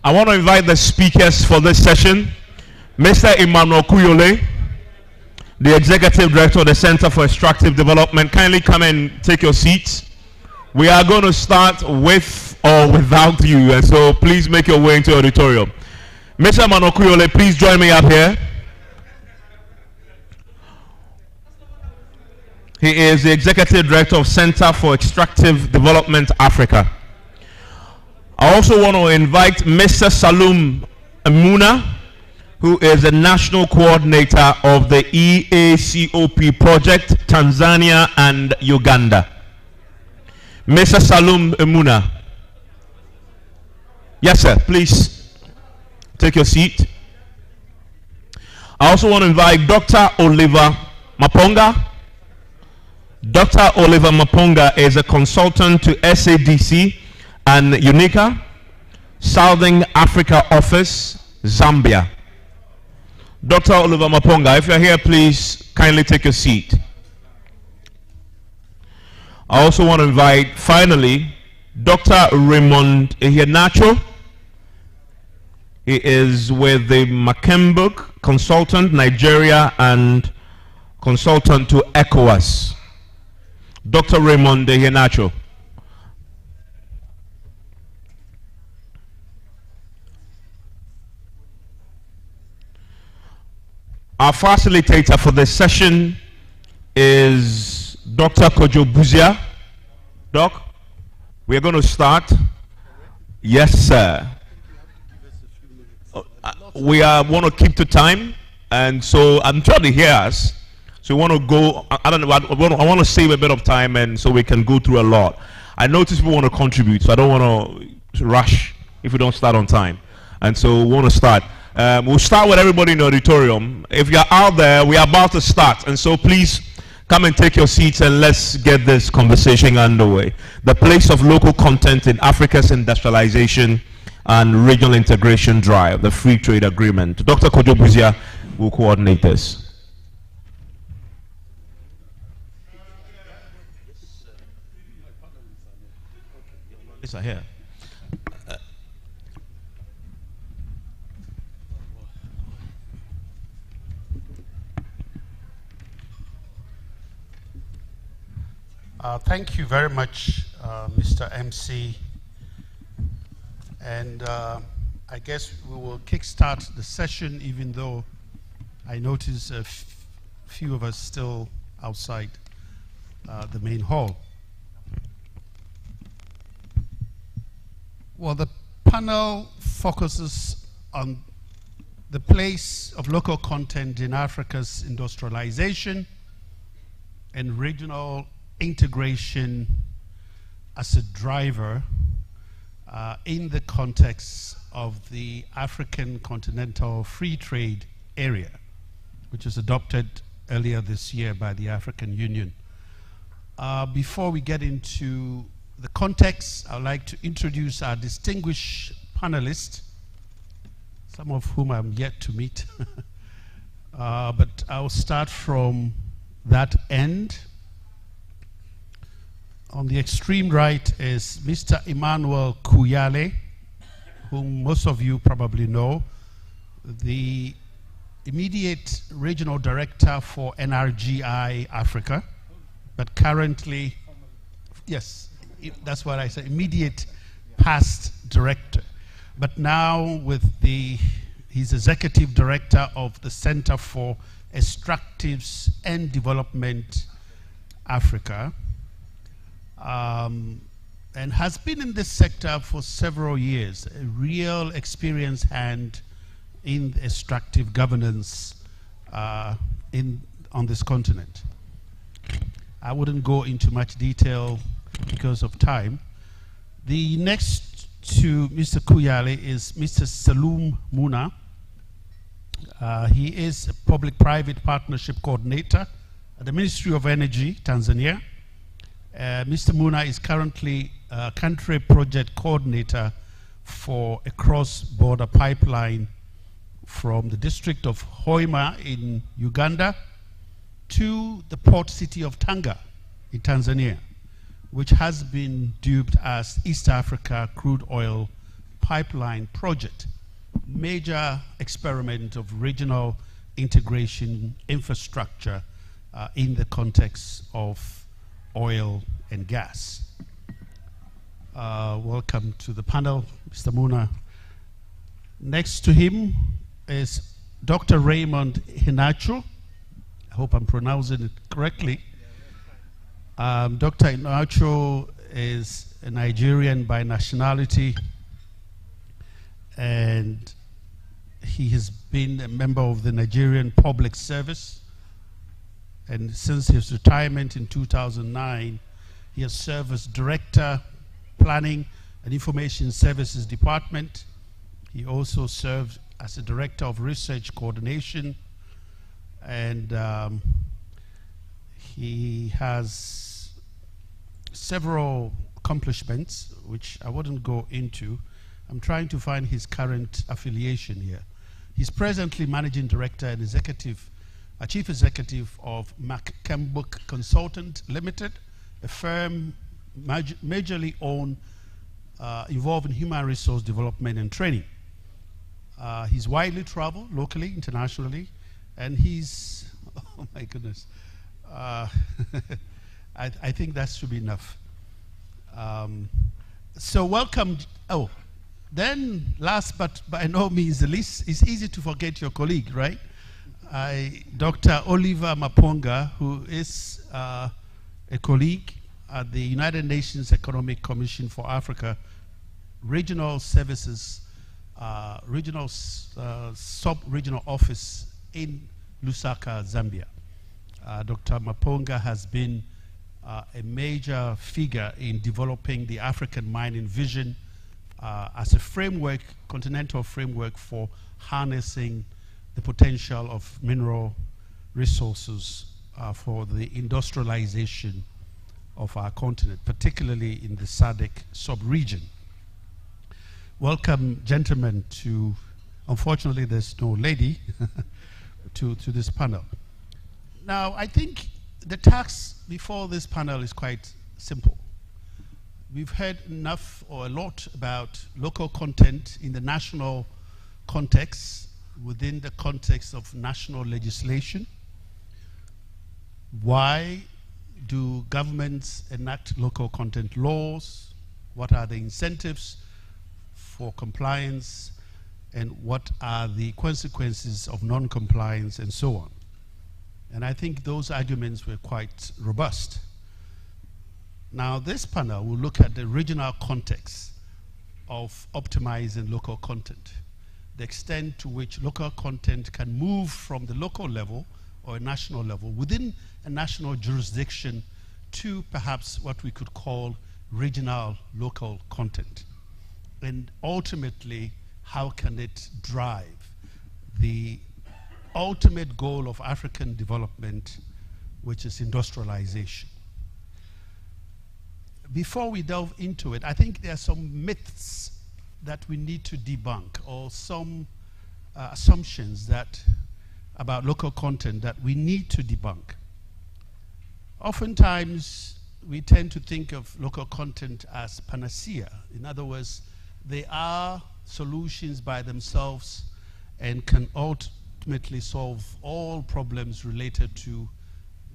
I want to invite the speakers for this session. Mr. Emmanuel Kuyole, the Executive Director of the Center for Extractive Development. Kindly come and take your seats. We are going to start with or without you, and so please make your way into the auditorium. Mr. Emmanuel Kuyole, please join me up here. He is the Executive Director of Center for Extractive Development Africa. I also want to invite Mr. Salum Muna, who is the National Coordinator of the EACOP project, Tanzania and Uganda. Mr. Salum Muna. Yes, sir, please take your seat. I also want to invite Dr. Oliver Maponga. Dr. Oliver Maponga is a consultant to SADC and UNICA, Southern Africa Office, Zambia. Dr. Oliver Maponga, if you're here, please kindly take a seat. I also want to invite, finally, Dr. Raymond Iheanacho. He is with the Makembuk Consultant, Nigeria, and consultant to ECOWAS. Dr. Raymond Iheanacho. Our facilitator for this session is Dr. Kojo Buzia. Doc, we are going to start. Yes, sir. We want to keep to time, and so I'm trying to hear us. So we want to go. I don't know. I want to save a bit of time, and so we can go through a lot. I notice people want to contribute, so I don't want to rush if we don't start on time, and so we want to start. We'll start with everybody in the auditorium. If you're out there, we are about to start, and so please come and take your seats and let's get this conversation underway. The place of local content in Africa's industrialization and regional integration drive, the free trade agreement. Dr. Kojo Buzia will coordinate this. Yes, I hear. Thank you very much, Mr. MC. And I guess we will kickstart the session, even though I notice a few of us still outside the main hall. Well, the panel focuses on the place of local content in Africa's industrialization and regional integration as a driver in the context of the African Continental Free Trade Area, which was adopted earlier this year by the African Union. Before we get into the context, I'd like to introduce our distinguished panelists, some of whom I'm yet to meet. But I'll start from that end. On the extreme right is Mr. Emmanuel Kuyale, whom most of you probably know, the immediate regional director for NRGI Africa, but currently, yes, that's what I said, immediate past director. But now he's executive director of the Center for Extractives and Development Africa. And has been in this sector for several years, a real experienced hand in extractive governance on this continent. I wouldn't go into much detail because of time. The next to Mr. Kuyale is Mr. Salum Muna. He is a public-private partnership coordinator at the Ministry of Energy, Tanzania. Mr. Muna is currently a country project coordinator for a cross-border pipeline from the district of Hoima in Uganda to the port city of Tanga in Tanzania, which has been dubbed as East Africa Crude Oil pipeline project, major experiment of regional integration infrastructure in the context of oil and gas. Welcome to the panel, Mr. Muna. Next to him is Dr. Raymond Iheanacho. I hope I'm pronouncing it correctly. Dr. Iheanacho is a Nigerian by nationality, and he has been a member of the Nigerian Public Service. And since his retirement in 2009, he has served as Director, Planning and Information Services Department. He also served as a Director of Research Coordination, and he has several accomplishments, which I wouldn't go into. I'm trying to find his current affiliation here. He's presently Managing Director and Chief Executive of McKembrook Consultant Limited, a firm majorly owned, involved in human resource development and training. He's widely traveled, locally, internationally, and he's, oh my goodness, I think that should be enough. So welcome. Oh, then last but by no means the least, it's easy to forget your colleague, right? Dr. Oliver Maponga, who is a colleague at the United Nations Economic Commission for Africa, Regional Services, Sub-Regional Office in Lusaka, Zambia. Dr. Maponga has been a major figure in developing the African mining vision as a framework, continental framework for harnessing the potential of mineral resources for the industrialization of our continent, particularly in the SADC sub-region. Welcome, gentlemen, to, unfortunately there's no lady, to this panel. Now, I think the task before this panel is quite simple. We've heard enough or a lot about local content in the national context, within the context of national legislation. Why do governments enact local content laws? What are the incentives for compliance? And what are the consequences of non-compliance, and so on? And I think those arguments were quite robust. Now, this panel will look at the regional context of optimizing local content, the extent to which local content can move from the local level or a national level within a national jurisdiction to perhaps what we could call regional local content. And ultimately, how can it drive the ultimate goal of African development, which is industrialization? Before we delve into it, I think there are some myths that we need to debunk, or some assumptions that about local content that we need to debunk. Oftentimes, we tend to think of local content as panacea. In other words, they are solutions by themselves and can ultimately solve all problems related to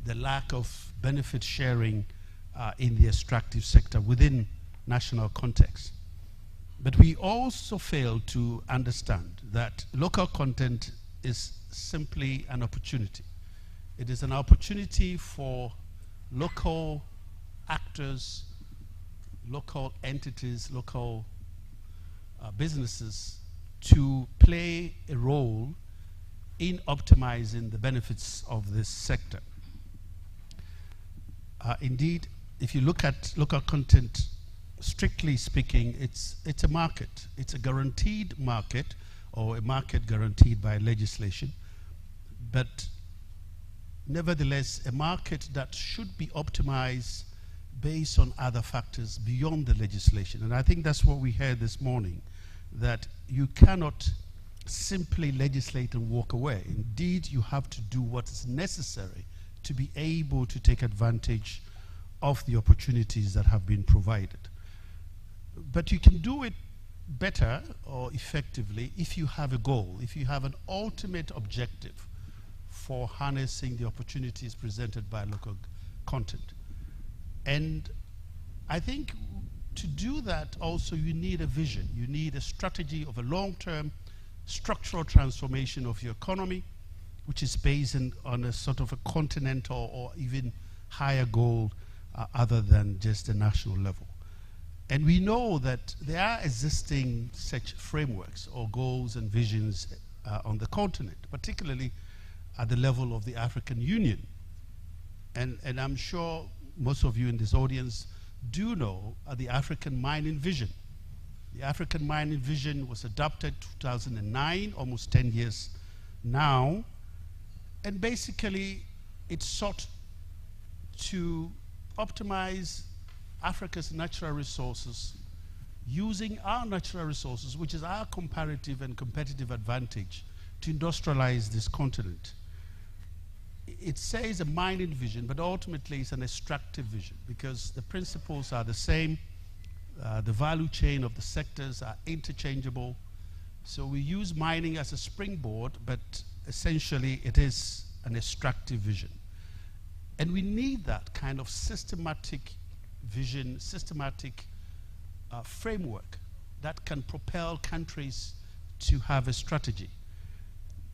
the lack of benefit sharing in the extractive sector within national context. But we also fail to understand that local content is simply an opportunity. It is an opportunity for local actors, local entities, local businesses to play a role in optimizing the benefits of this sector. Indeed, if you look at local content, strictly speaking, it's a market. It's a guaranteed market, or a market guaranteed by legislation. But nevertheless, a market that should be optimized based on other factors beyond the legislation. And I think that's what we heard this morning, that you cannot simply legislate and walk away. Indeed, you have to do what is necessary to be able to take advantage of the opportunities that have been provided. But you can do it better or effectively if you have a goal, if you have an ultimate objective for harnessing the opportunities presented by local content. And I think to do that also you need a vision, you need a strategy of a long-term structural transformation of your economy, which is based on a sort of a continental or even higher goal other than just the national level. And we know that there are existing such frameworks or goals and visions on the continent, particularly at the level of the African Union. And I'm sure most of you in this audience do know the African Mining Vision. The African Mining Vision was adopted 2009, almost 10 years now. And basically, it sought to optimize Africa's natural resources using our natural resources, which is our comparative and competitive advantage, to industrialize this continent. It says a mining vision, but ultimately it's an extractive vision because the principles are the same. The value chain of the sectors are interchangeable. So we use mining as a springboard, but essentially it is an extractive vision. And we need that kind of systematic vision, systematic framework that can propel countries to have a strategy.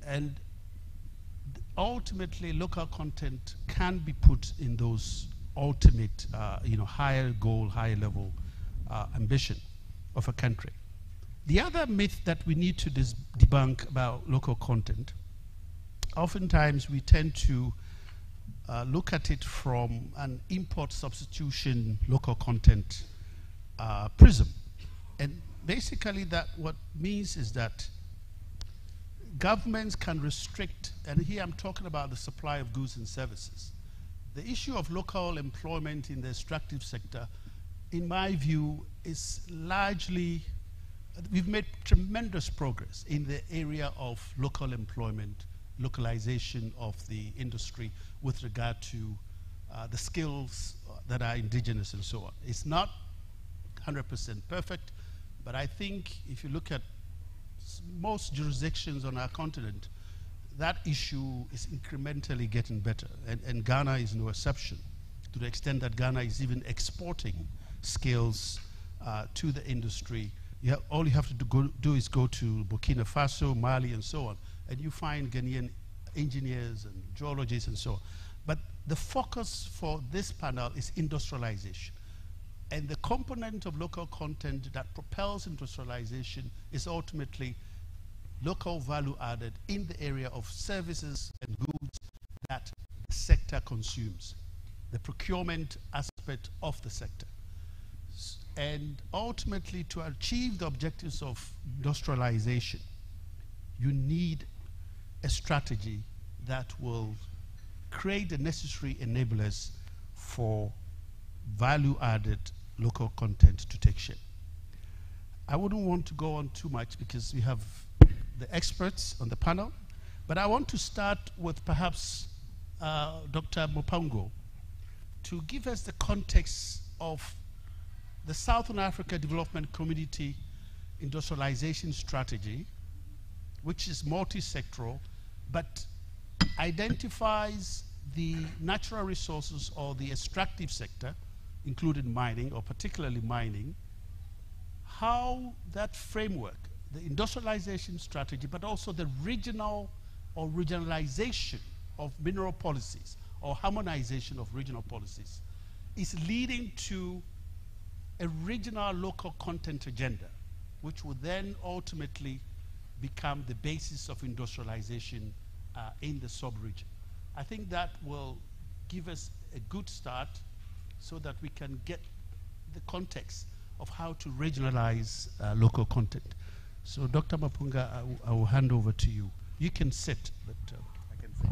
And ultimately, local content can be put in those ultimate, higher goal, higher level ambition of a country. The other myth that we need to debunk about local content, oftentimes we tend to look at it from an import substitution local content prism. And basically that what means is that governments can restrict, and here I'm talking about the supply of goods and services. The issue of local employment in the extractive sector, in my view, is largely, we've made tremendous progress in the area of local employment, localization of the industry with regard to the skills that are indigenous and so on. It's not 100% perfect, but I think if you look at most jurisdictions on our continent, that issue is incrementally getting better, and Ghana is no exception, to the extent that Ghana is even exporting skills to the industry. All you have to do is go to Burkina Faso, Mali, and so on, and you find Ghanaian engineers and geologists and so on. But the focus for this panel is industrialization. And the component of local content that propels industrialization is ultimately local value added in the area of services and goods that the sector consumes, the procurement aspect of the sector. And ultimately, to achieve the objectives of industrialization, you need a strategy that will create the necessary enablers for value-added local content to take shape. I wouldn't want to go on too much because we have the experts on the panel, but I want to start with perhaps Dr. Mopango to give us the context of the Southern Africa Development Community industrialization strategy, which is multi-sectoral, but identifies the natural resources or the extractive sector, including mining, or particularly mining, how that framework, the industrialization strategy, but also the regional or regionalization of mineral policies or harmonization of regional policies is leading to a regional local content agenda, which will then ultimately become the basis of industrialization in the sub-region. I think that will give us a good start so that we can get the context of how to regionalize local content. So Dr. Mapunga, I will hand over to you. You can sit, but I can sit.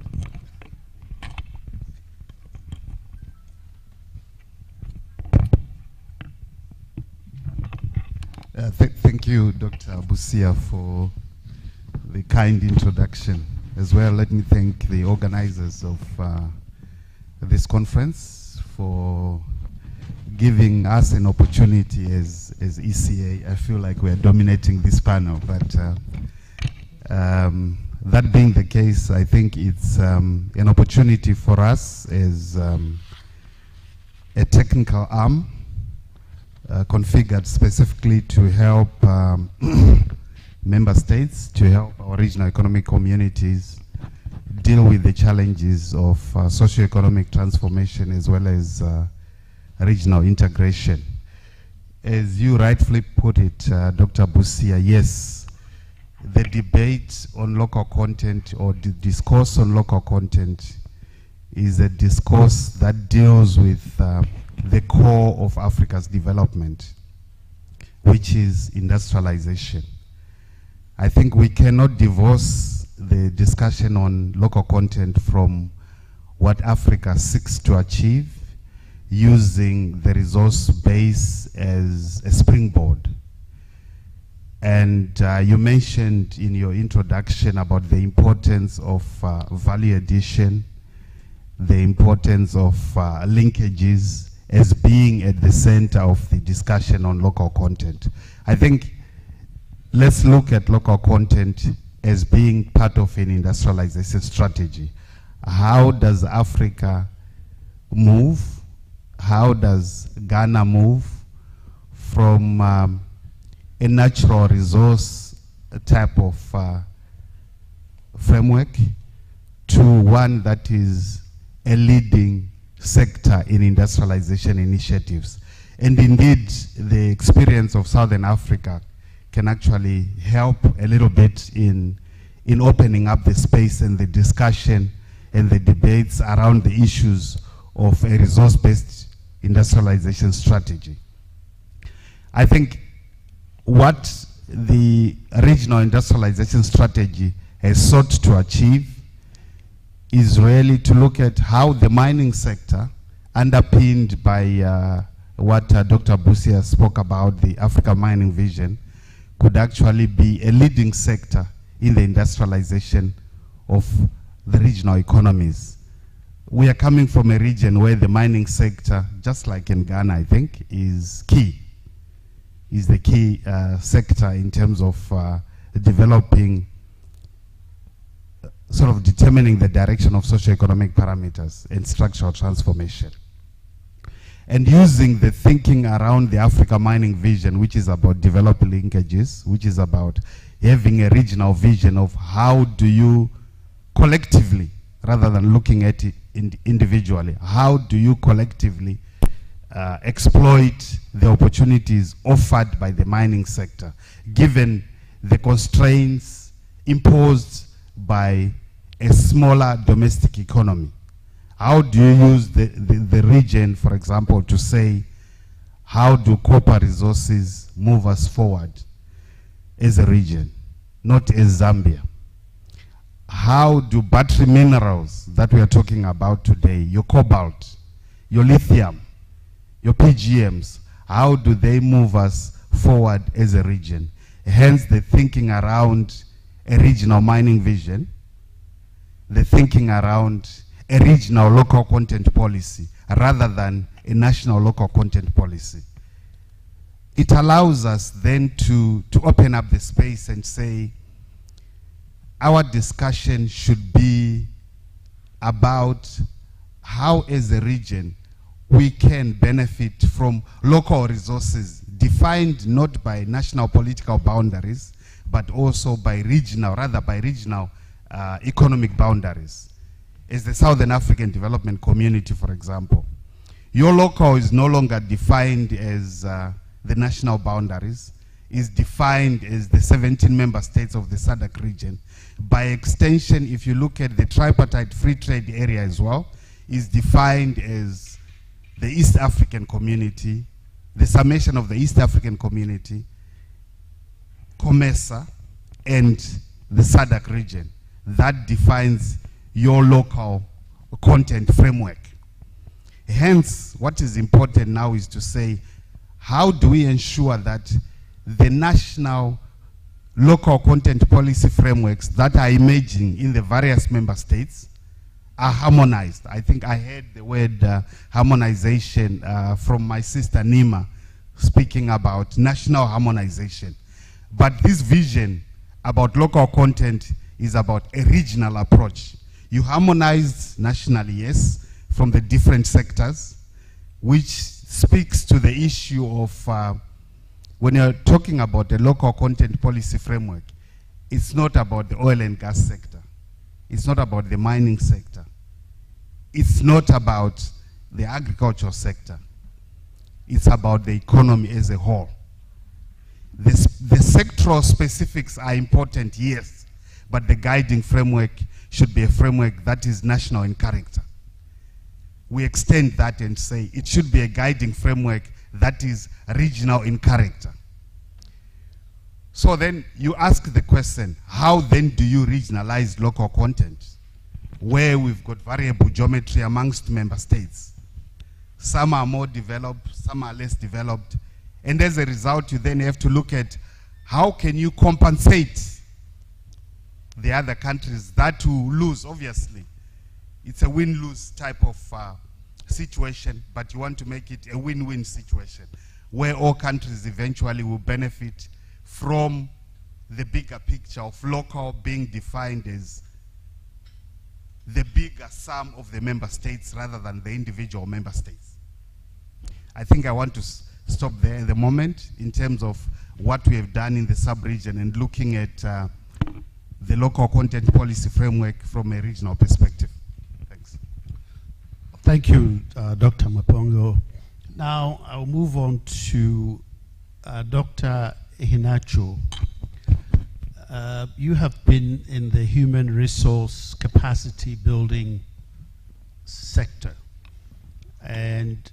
Thank you, Dr. Busia, for the kind introduction. As well, let me thank the organizers of this conference for giving us an opportunity as ECA. I feel like we're dominating this panel, but that being the case, I think it's an opportunity for us as a technical arm configured specifically to help member states, to help our regional economic communities deal with the challenges of socio-economic transformation as well as regional integration. As you rightfully put it, Dr. Busia, yes, the debate on local content or the discourse on local content is a discourse that deals with the core of Africa's development, which is industrialization. I think we cannot divorce the discussion on local content from what Africa seeks to achieve using the resource base as a springboard. And you mentioned in your introduction about the importance of value addition, the importance of linkages as being at the center of the discussion on local content. I think let's look at local content as being part of an industrialization strategy. How does Africa move? How does Ghana move from a natural resource type of framework to one that is a leading sector in industrialization initiatives? And indeed, the experience of Southern Africa can actually help a little bit in opening up the space and the discussion and the debates around the issues of a resource-based industrialization strategy. I think what the regional industrialization strategy has sought to achieve is really to look at how the mining sector, underpinned by what Dr. Busia spoke about, the Africa Mining Vision, could actually be a leading sector in the industrialization of the regional economies. We are coming from a region where the mining sector, just like in Ghana, I think, is key. Is the key sector in terms of developing, sort of determining the direction of socioeconomic parameters and structural transformation. And using the thinking around the Africa Mining Vision, which is about developing linkages, which is about having a regional vision of how do you collectively, rather than looking at it individually, how do you collectively exploit the opportunities offered by the mining sector, given the constraints imposed by a smaller domestic economy? How do you use the region, for example, to say, how do copper resources move us forward as a region, not as Zambia? How do battery minerals that we are talking about today, your cobalt, your lithium, your PGMs, how do they move us forward as a region? Hence the thinking around a regional mining vision, the thinking around a regional local content policy rather than a national local content policy. It allows us then to open up the space and say, our discussion should be about how as a region we can benefit from local resources defined not by national political boundaries, but also by regional, rather by regional economic boundaries. As the Southern African Development Community, for example, your local is no longer defined as the national boundaries, is defined as the 17 member states of the SADC region. By extension, if you look at the tripartite free trade area as well, is defined as the East African community, the summation of the East African community, COMESA, and the SADC region. That defines your local content framework. Hence, what is important now is to say, how do we ensure that the national local content policy frameworks that are emerging in the various member states are harmonized. I think I heard the word harmonization from my sister Nima, speaking about national harmonization. But this vision about local content is about a regional approach. You harmonize nationally, yes, from the different sectors, which speaks to the issue of when you're talking about the local content policy framework, it's not about the oil and gas sector. It's not about the mining sector. It's not about the agricultural sector. It's about the economy as a whole. The sectoral specifics are important, yes, but the guiding framework should be a framework that is national in character. We extend that and say it should be a guiding framework that is regional in character. So then you ask the question, how then do you regionalize local content? Where we've got variable geometry amongst member states. Some are more developed, some are less developed. And as a result, you then have to look at how can you compensate the other countries that will lose, obviously. It's a win-lose type of situation, but you want to make it a win-win situation where all countries eventually will benefit from the bigger picture of local being defined as the bigger sum of the member states rather than the individual member states. I think I want to stop there at the moment in terms of what we have done in the sub-region and looking at the local content policy framework from a regional perspective. Thanks. Thank you, Dr. Mapongo. Now I'll move on to Dr. Iheanacho. You have been in the human resource capacity building sector, and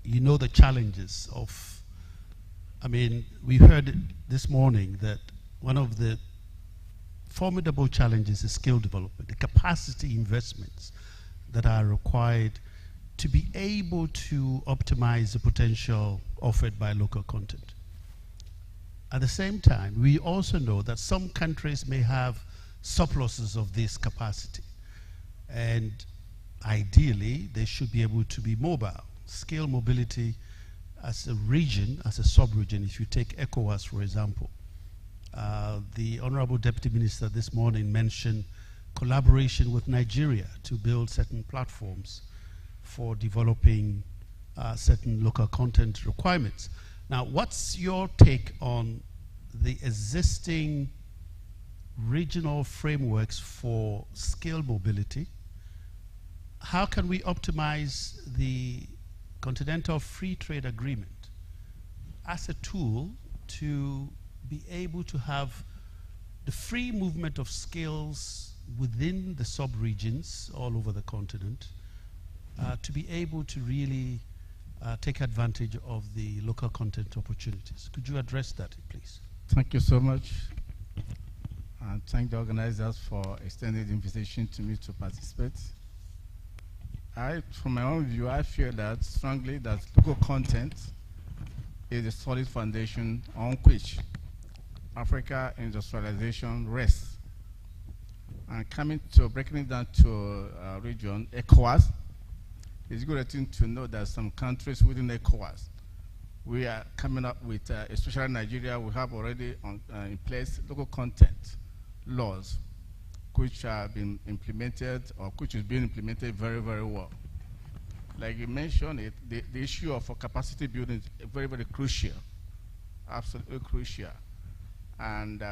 you know the challenges of, I mean, we heard this morning that one of the formidable challenges is skill development, the capacity investments that are required to be able to optimize the potential offered by local content. At the same time, we also know that some countries may have surpluses of this capacity, and ideally they should be able to be mobile. Scale mobility as a region, as a sub-region, if you take ECOWAS, for example. The Honorable Deputy Minister this morning mentioned collaboration with Nigeria to build certain platforms for developing certain local content requirements. Now, what's your take on the existing regional frameworks for scale mobility? How can we optimize the Continental Free Trade Agreement as a tool to be able to have the free movement of skills within the sub-regions all over the continent, to be able to really take advantage of the local content opportunities? Could you address that, please? Thank you so much. And thank the organizers for extending the invitation to me to participate. From my own view, I feel that strongly that local content is a solid foundation on which Africa industrialization rests. And breaking it down to region, ECOWAS, it's a good thing to know that some countries within ECOWAS, we are coming up with, especially Nigeria, we have already in place local content laws which have been implemented or which is being implemented very, very well. Like you mentioned, the issue of capacity building is very, very crucial, absolutely crucial. And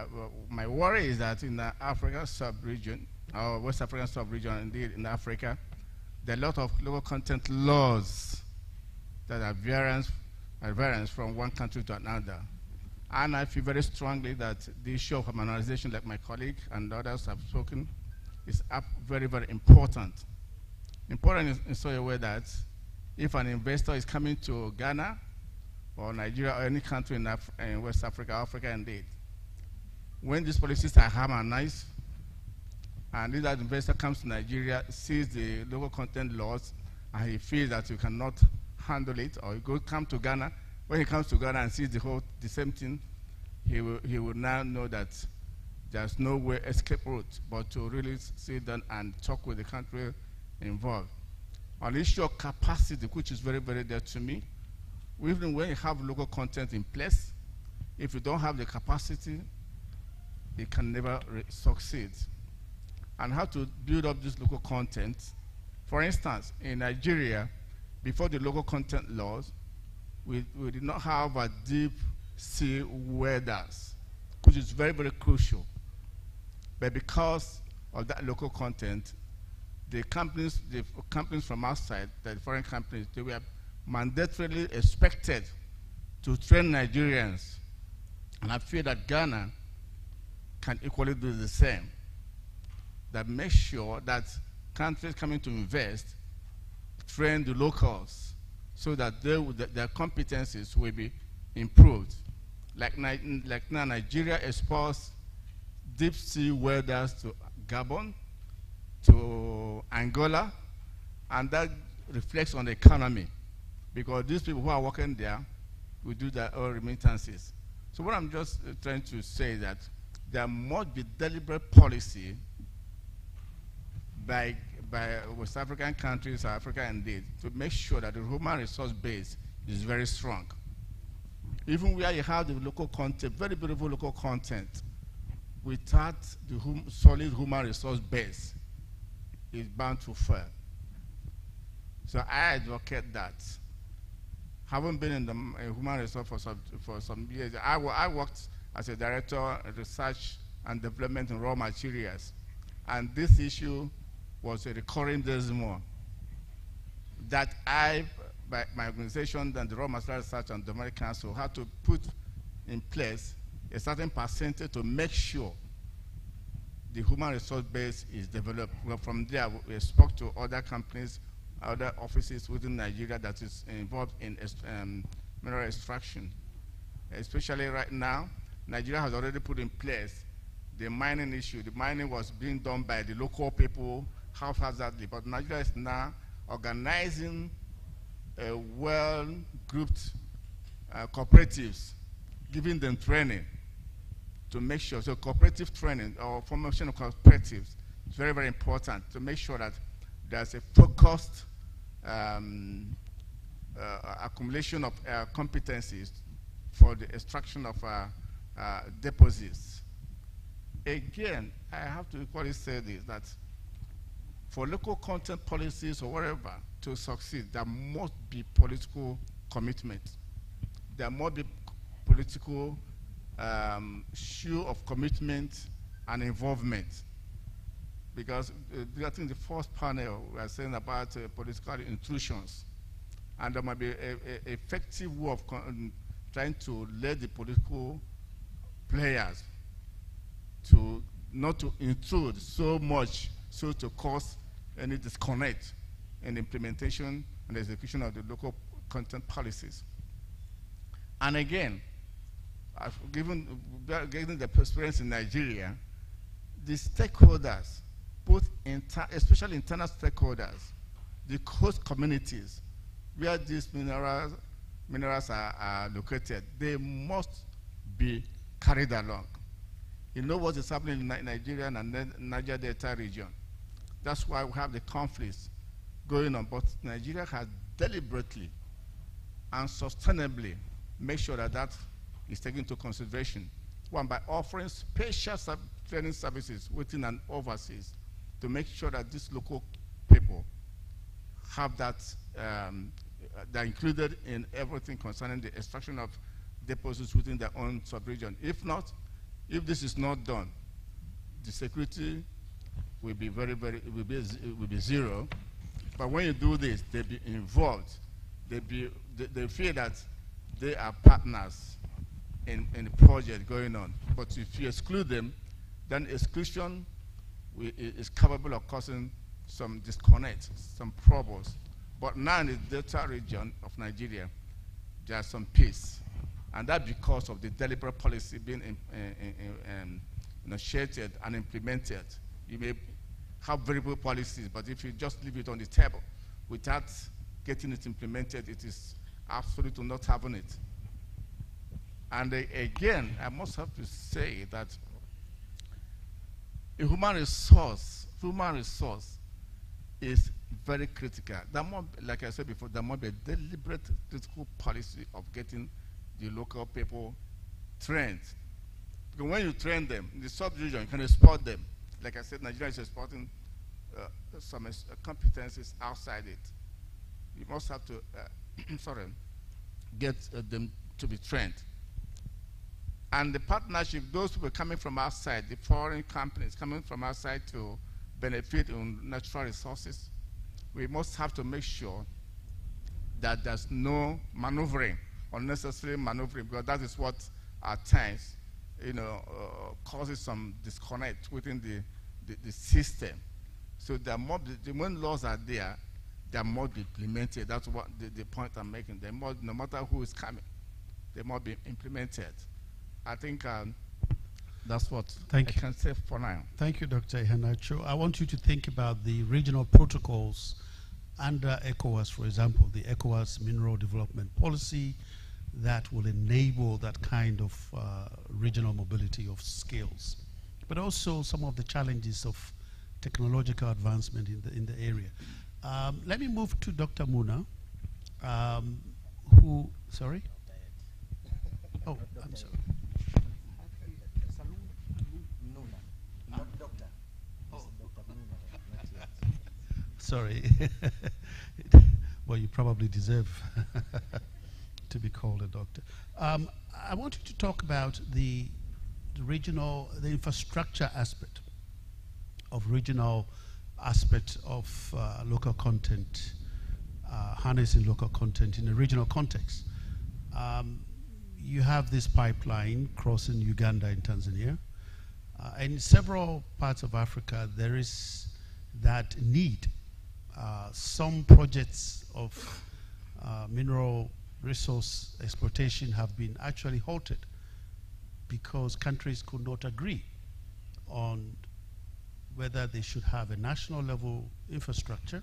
my worry is that in the African sub-region, or West African sub-region, indeed in Africa, there are a lot of local content laws that are variance from one country to another. And I feel very strongly that the issue of harmonization, like my colleague and others have spoken, is very, very important. Important in such a way that if an investor is coming to Ghana or Nigeria or any country in West Africa, Africa indeed, when these policies are harmonized, and if that investor comes to Nigeria, sees the local content laws, and he feels that you cannot handle it, or he come to Ghana, when he comes to Ghana and sees the same thing, he will now know that there's no way escape route but to really sit down and talk with the country involved. On the issue of capacity, which is very, very dear to me, even when you have local content in place, if you don't have the capacity, it can never succeed. And how to build up this local content. For instance, in Nigeria, before the local content laws, we did not have a deep sea weathers, which is very, very crucial. But because of that local content, the companies from outside, the foreign companies, they were mandatorily expected to train Nigerians. And I feel that Ghana can equally do the same. That makes sure that countries coming to invest train the locals so that their competencies will be improved. Like now, Nigeria exports deep sea weathers to Gabon, to Angola, and that reflects on the economy because these people who are working there will do their own remittances. So what I'm just trying to say is that there must be deliberate policy by West African countries, Africa indeed, to make sure that the human resource base is very strong. Even where you have the local content, very beautiful local content, without the solid human resource base, is bound to fail. So I advocate that. Having been in the human resource for some years, I worked as a director of research and development in raw materials, and this issue was a recurring desmond that my organization and the Raw Materials Research and Development Council had to put in place a certain percentage to make sure the human resource base is developed. Well, from there, we spoke to other companies, other offices within Nigeria that is involved in mineral extraction. Especially right now, Nigeria has already put in place the mining issue. The mining was being done by the local people haphazardly, but Nigeria is now organizing well-grouped cooperatives, giving them training to make sure. So cooperative training or formation of cooperatives is very, very important to make sure that there's a focused accumulation of competencies for the extraction of deposits. Again, I have to equally say this, that for local content policies or whatever to succeed, there must be political commitment. There must be political show of commitment and involvement. Because I think the first panel we are saying about political intrusions, and there might be an effective way of trying to let the political players to not to intrude so much so to cause any disconnect in the implementation and execution of the local content policies. And again, given the experience in Nigeria, the stakeholders, both especially internal stakeholders, the host communities where these minerals are located, they must be carried along. You know what is happening in Nigeria and Niger Delta region. That's why we have the conflicts going on. But Nigeria has deliberately and sustainably made sure that that is taken into consideration. One, by offering special training services within and overseas to make sure that these local people have that, they're included in everything concerning the extraction of deposits within their own sub-region. If not, if this is not done, the security will be it will be zero. But when you do this, they be involved. They feel that they are partners in the project going on. But if you exclude them, then exclusion is capable of causing some disconnect, some troubles. But now in the Delta region of Nigeria, there's some peace. And that's because of the deliberate policy being initiated and implemented. You may have very good policies, but if you just leave it on the table without getting it implemented, it is absolutely not having it. And again, I must have to say that a human resource is very critical. There must, like I said before, there must be a deliberate critical policy of getting the local people trained. Because when you train them, in the sub-region, you can export them. Like I said, Nigeria is exporting some competencies outside it. You must have to, get them to be trained. And the partnership, those people coming from outside, the foreign companies coming from outside to benefit on natural resources, we must have to make sure that there's no maneuvering, unnecessary maneuvering, because that is what at times, causes some disconnect within the system. So there must be, when laws are there, they must be implemented. That's what the point I'm making. They must, no matter who is coming, they must be implemented. I think that's what I can say for now. Thank you, Dr. Iheanacho. I want you to think about the regional protocols under ECOWAS, for example, the ECOWAS Mineral Development Policy that will enable that kind of regional mobility of skills, but also some of the challenges of technological advancement in the area. Let me move to Dr. Muna, who, sorry? Oh, I'm sorry. Sorry. Well, you probably deserve to be called a doctor. I want you to talk about the infrastructure aspect of regional aspect of local content, harnessing local content in a regional context. You have this pipeline crossing Uganda and Tanzania. In several parts of Africa, there is that need. Some projects of mineral resource exploitation have been actually halted because countries could not agree on whether they should have a national level infrastructure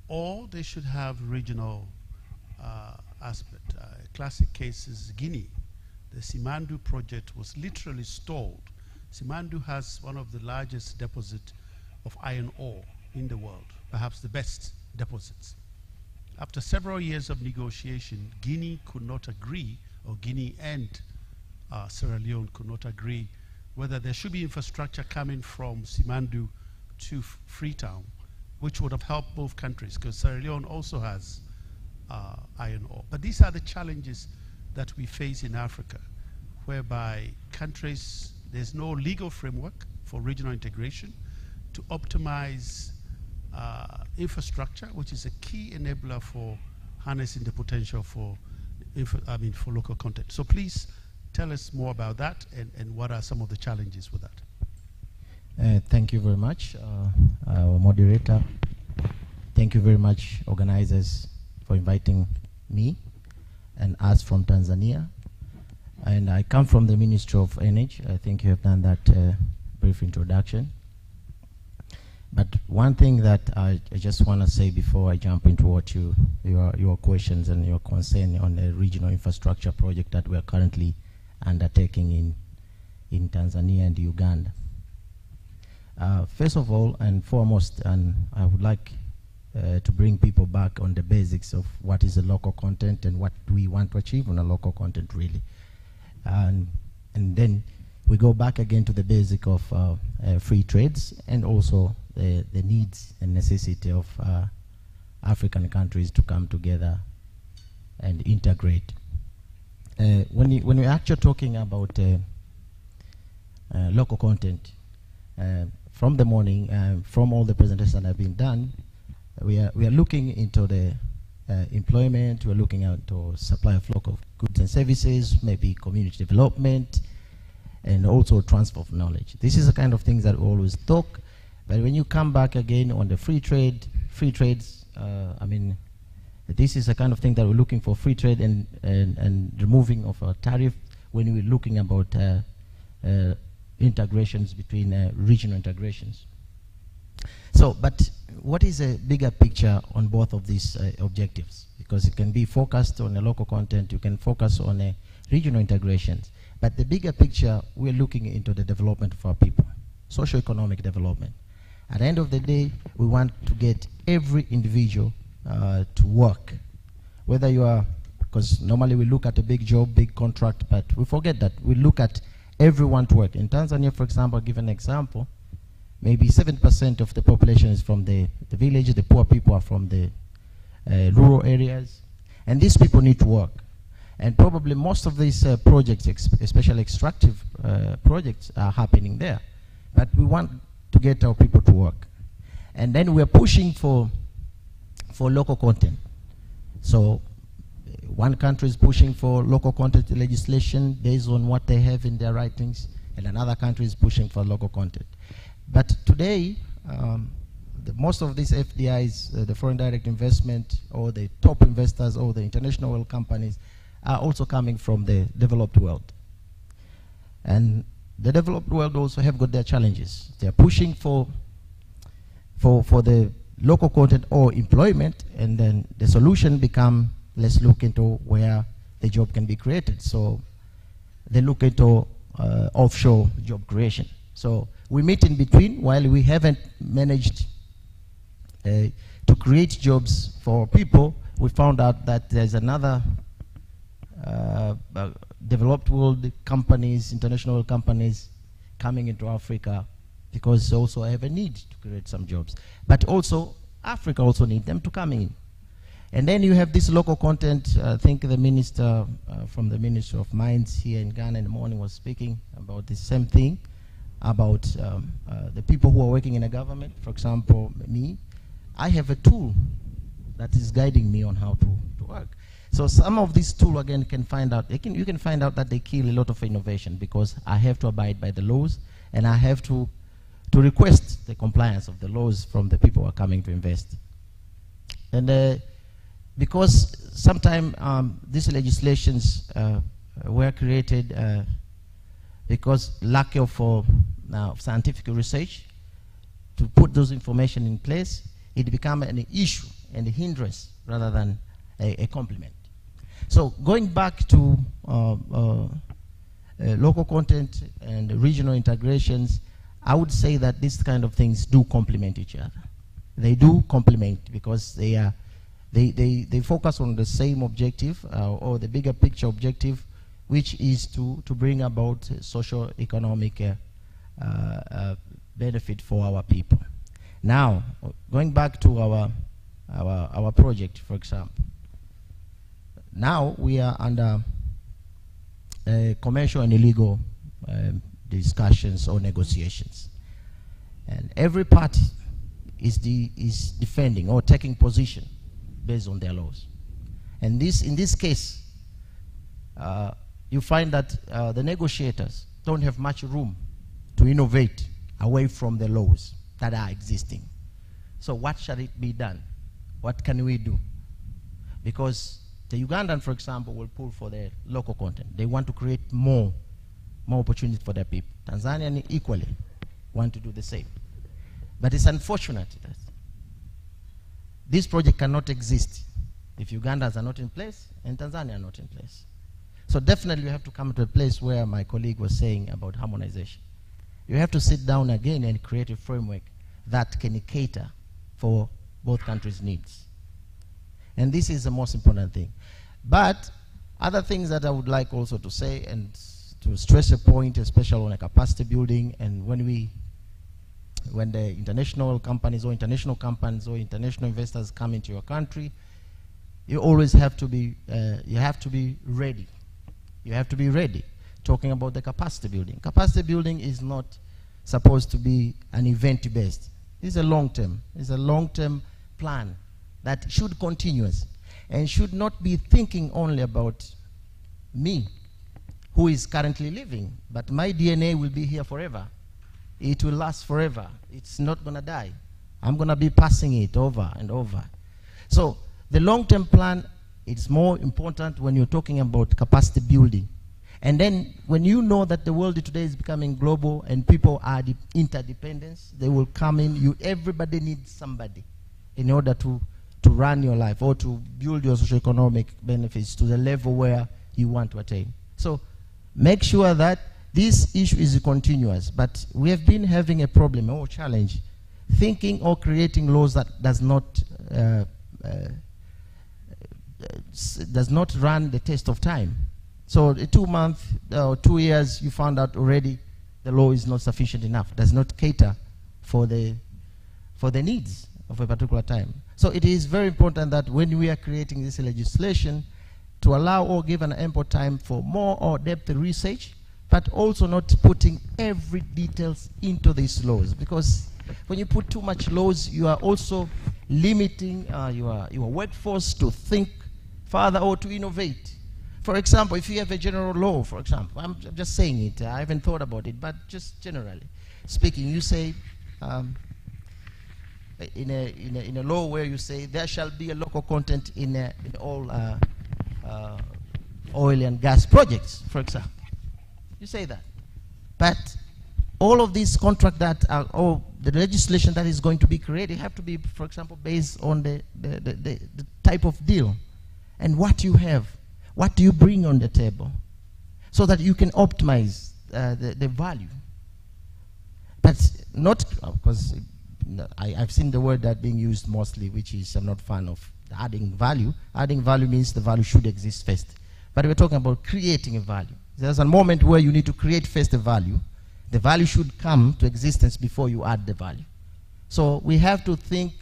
or they should have regional aspect. A classic case is Guinea. The Simandou project was literally stalled. Simandou has one of the largest deposits of iron ore in the world, perhaps the best deposits. After several years of negotiation, Guinea could not agree, or Guinea and Sierra Leone could not agree whether there should be infrastructure coming from Simandou to Freetown, which would have helped both countries, because Sierra Leone also has iron ore. But these are the challenges that we face in Africa, whereby countries, there's no legal framework for regional integration to optimize infrastructure, which is a key enabler for harnessing the potential for local content. So please tell us more about that and what are some of the challenges with that. Thank you very much, our moderator. Thank you very much, organizers, for inviting me and us from Tanzania. And I come from the Ministry of Energy. I think you have done that brief introduction. But one thing that I just want to say before I jump into what your questions and your concern on the regional infrastructure project that we are currently undertaking in Tanzania and Uganda. First of all and foremost, and I would like to bring people back on the basics of what is a local content and what we want to achieve on a local content really. And then we go back again to the basic of free trades and also the needs and necessity of African countries to come together and integrate. When we're actually talking about local content, from the morning, from all the presentations that have been done, we are looking into the employment, we're looking into supply of local goods and services, maybe community development, and also transfer of knowledge. This is the kind of things that we always talk, but when you come back again on the free trades, this is the kind of thing that we're looking for, free trade and removing of a tariff when we're looking about integrations between regional integrations. So, but what is a bigger picture on both of these objectives? Because it can be focused on a local content, you can focus on a regional integrations. But the bigger picture, we're looking into the development of our people, socio-economic development. At the end of the day, we want to get every individual to work. Whether you are, because normally we look at a big job, big contract, but we forget that. We look at everyone to work. In Tanzania, for example, I'll give an example. Maybe 7% of the population is from the village, the poor people are from the rural areas, and these people need to work. And probably most of these projects, especially extractive projects, are happening there. But we want to get our people to work. And then we're pushing for local content. So one country is pushing for local content legislation based on what they have in their writings, and another country is pushing for local content. But today, most of these FDIs, the foreign direct investment, or the top investors, or the international oil companies, are also coming from the developed world. And the developed world also have got their challenges. They're pushing for the local content or employment, and then the solution become, let's look into where the job can be created. So they look into offshore job creation. So we meet in between. While we haven't managed to create jobs for people, we found out that there's another developed world companies, international companies coming into Africa, because they also have a need to create some jobs. But also, Africa also needs them to come in. And then you have this local content. I think the minister from the Ministry of Mines here in Ghana in the morning was speaking about the same thing, about the people who are working in a government. For example, me, I have a tool that is guiding me on how to work. So some of these tools, again, can find out, you can find out that they kill a lot of innovation, because I have to abide by the laws, and I have to request the compliance of the laws from the people who are coming to invest. And because sometimes these legislations were created because lack of scientific research to put those information in place, it became an issue and a hindrance rather than a complement. So going back to local content and regional integrations, I would say that these kind of things do complement each other. They do complement, because they focus on the same objective, or the bigger picture objective, which is to bring about socio-economic benefit for our people. Now, going back to our project, for example. Now we are under commercial and illegal discussions or negotiations, and every party is defending or taking position based on their laws. And in this case, you find that the negotiators don't have much room to innovate away from the laws that are existing. So what shall it be done? What can we do? Because the Ugandan, for example, will pull for their local content. They want to create more opportunities for their people. Tanzania equally want to do the same. But it's unfortunate that this project cannot exist if Ugandans are not in place and Tanzania are not in place. So definitely you have to come to a place where my colleague was saying about harmonization. You have to sit down again and create a framework that can cater for both countries' needs. And this is the most important thing. But other things that I would like also to say, and to stress a point, especially on a capacity building, and when the international companies or international investors come into your country, you always have to be ready. You have to be ready. Talking about the capacity building. Capacity building is not supposed to be an event-based. It's a long-term. It's a long-term plan that should continue and should not be thinking only about me, who is currently living, but my DNA will be here forever. It will last forever. It's not going to die. I'm going to be passing it over and over. So the long-term plan is more important when you're talking about capacity building. And then when you know that the world today is becoming global and people are interdependent, they will come in. Everybody needs somebody in order to run your life or to build your socioeconomic benefits to the level where you want to attain. So make sure that this issue is continuous. But we have been having a problem or challenge thinking or creating laws that does not run the test of time. So 2 months or 2 years, you found out already the law is not sufficient enough, does not cater for the needs of a particular time. So it is very important that when we are creating this legislation, to allow or give an ample time for more or depth research, but also not putting every details into these laws, because when you put too much laws, you are also limiting your workforce to think further or to innovate. For example, if you have a general law, for example, I'm just saying it, I haven't thought about it, but just generally speaking, you say in a law where you say there shall be a local content in all oil and gas projects, for example. You say that. But all of these contracts that are, or the legislation that is going to be created have to be, for example, based on the type of deal and what you have, what do you bring on the table, so that you can optimize the value. But not, because I've seen the word that being used mostly, which is I'm not a fan of, adding value. Adding value means the value should exist first. But we're talking about creating a value. There's a moment where you need to create first a value. The value should come to existence before you add the value. So we have to think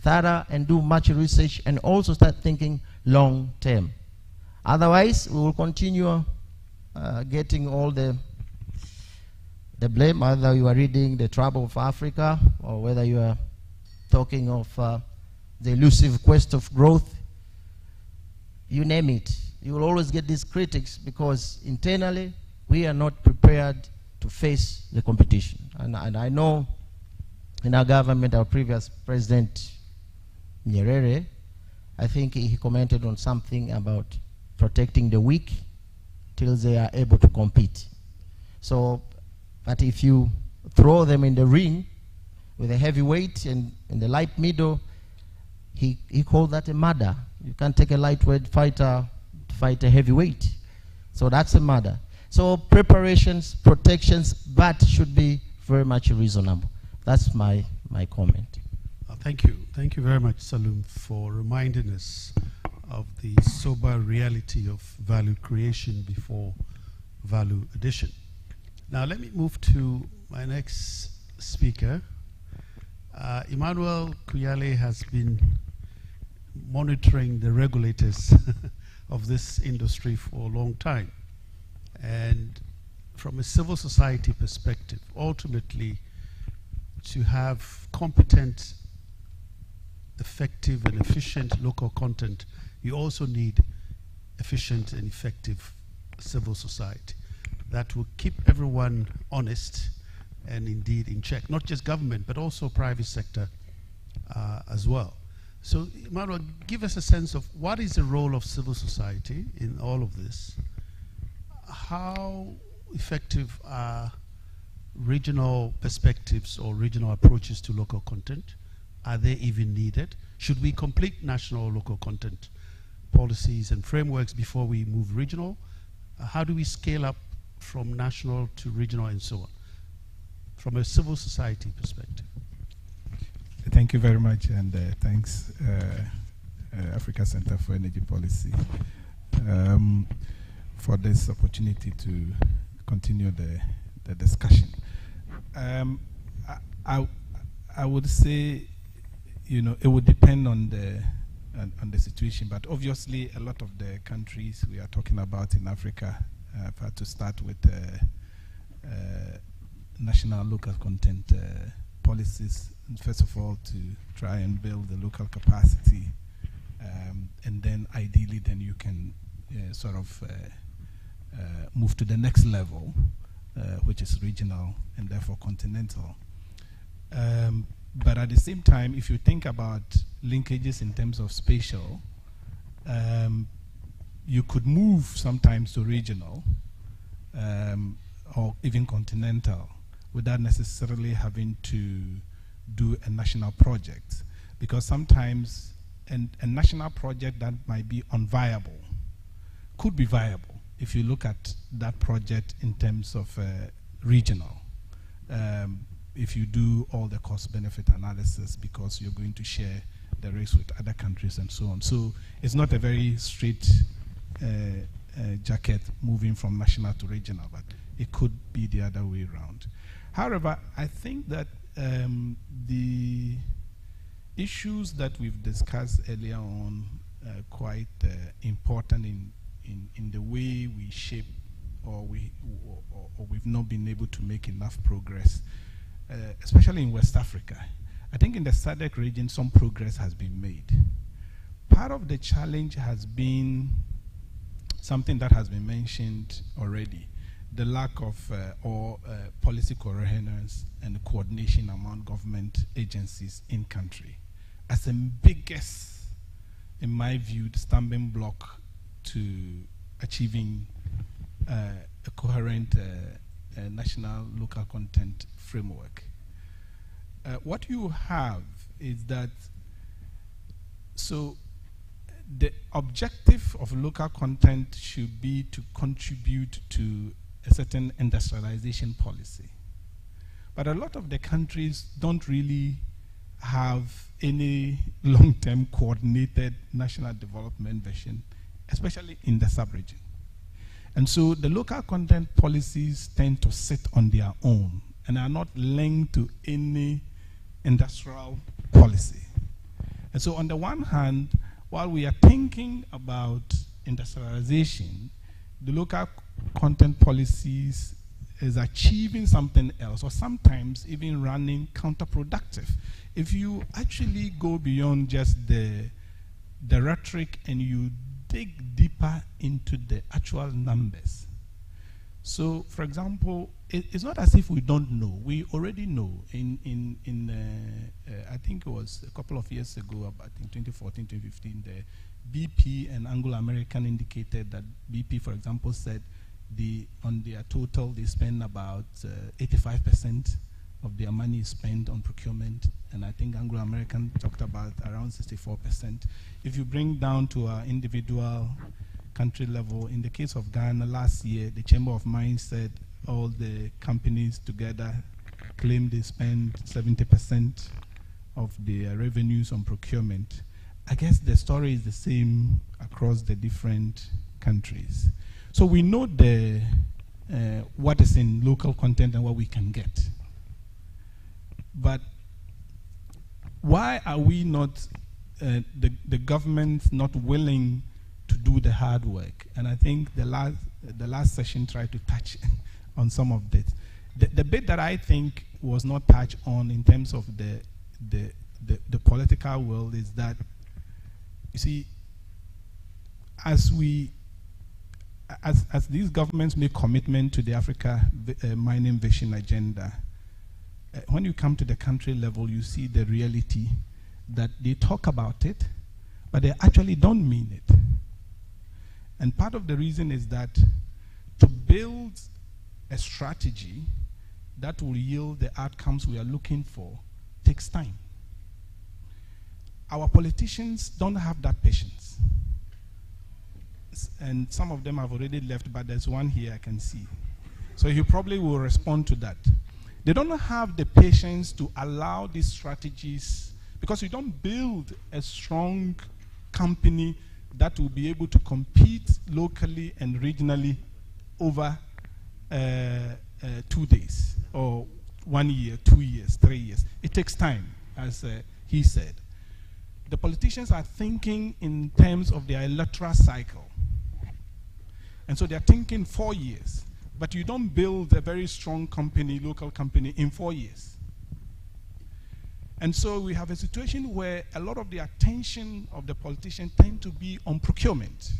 thorough and do much research and also start thinking long term. Otherwise, we will continue getting all the blame, whether you are reading The Trouble of Africa or whether you are talking of the elusive quest of growth, you name it. You will always get these critics because internally we are not prepared to face the competition. And I know in our government, our previous president, Nyerere, I think he commented on something about protecting the weak till they are able to compete. So, but if you throw them in the ring with a heavyweight and in the light middle, he called that a murder. You can't take a lightweight fighter to fight a heavyweight. So that's a murder. So preparations, protections, but should be very much reasonable. That's my comment. Thank you. Thank you very much, Salum, for reminding us of the sober reality of value creation before value addition. Now let me move to my next speaker. Emmanuel Kuyale has been monitoring the regulators of this industry for a long time. And from a civil society perspective, ultimately, to have competent, effective, and efficient local content, you also need efficient and effective civil society that will keep everyone honest and indeed in check, not just government, but also private sector as well. So, Emmanuel, give us a sense of what is the role of civil society in all of this? How effective are regional perspectives or regional approaches to local content? Are they even needed? Should we complete national or local content policies and frameworks before we move regional? How do we scale up from national to regional and so on, from a civil society perspective? Thank you very much, and thanks Africa Center for Energy Policy for this opportunity to continue the discussion. I would say, you know, it would depend on the situation, but obviously a lot of the countries we are talking about in Africa have had to start with national local content policies, first of all, to try and build the local capacity, and then ideally then you can sort of move to the next level, which is regional and therefore continental. But at the same time, if you think about linkages in terms of spatial, you could move sometimes to regional or even continental without necessarily having to do a national project, because sometimes a national project that might be unviable could be viable if you look at that project in terms of regional. if you do all the cost-benefit analysis, because you're going to share the risk with other countries and so on. So it's not a very straight jacket moving from national to regional, but it could be the other way around. However, I think that the issues that we've discussed earlier on are quite important in the way we shape or we've not been able to make enough progress, especially in West Africa. I think in the SADC region, some progress has been made. Part of the challenge has been something that has been mentioned already, the lack of policy coherence and coordination among government agencies in country. As the biggest, in my view, the stumbling block to achieving a coherent national local content framework. What you have is that, so the objective of local content should be to contribute to a certain industrialization policy. But a lot of the countries don't really have any long-term coordinated national development vision, especially in the sub-region. And so the local content policies tend to sit on their own and are not linked to any industrial policy. And so on the one hand, while we are thinking about industrialization, the local content policies is achieving something else, or sometimes even running counterproductive. If you actually go beyond just the rhetoric and you dig deeper into the actual numbers. So, for example, it's not as if we don't know. We already know. I think it was a couple of years ago, about in 2014, 2015, the BP and Anglo-American indicated that BP, for example, said on their total, they spend about 85% of their money is spent on procurement, and I think Anglo-American talked about around 64%. If you bring down to our individual country level, in the case of Ghana last year, the Chamber of Mines said all the companies together claim they spend 70% of their revenues on procurement. I guess the story is the same across the different countries. So we know what is in local content and what we can get. But why are we not, the government not willing to do the hard work? And I think the last session tried to touch on some of this. The bit that I think was not touched on in terms of the political world is that, you see, as these governments make commitment to the Africa mining vision agenda, when you come to the country level, you see the reality that they talk about it, but they actually don't mean it. And part of the reason is that to build a strategy that will yield the outcomes we are looking for takes time. Our politicians don't have that patience. And some of them have already left, but there's one here I can see. So he probably will respond to that. They don't have the patience to allow these strategies, because you don't build a strong company that will be able to compete locally and regionally over 2 days, or 1 year, 2 years, 3 years. It takes time, as he said. The politicians are thinking in terms of their electoral cycle. And so they're thinking 4 years. But you don't build a very strong company, local company, in 4 years. And so we have a situation where a lot of the attention of the politicians tend to be on procurement.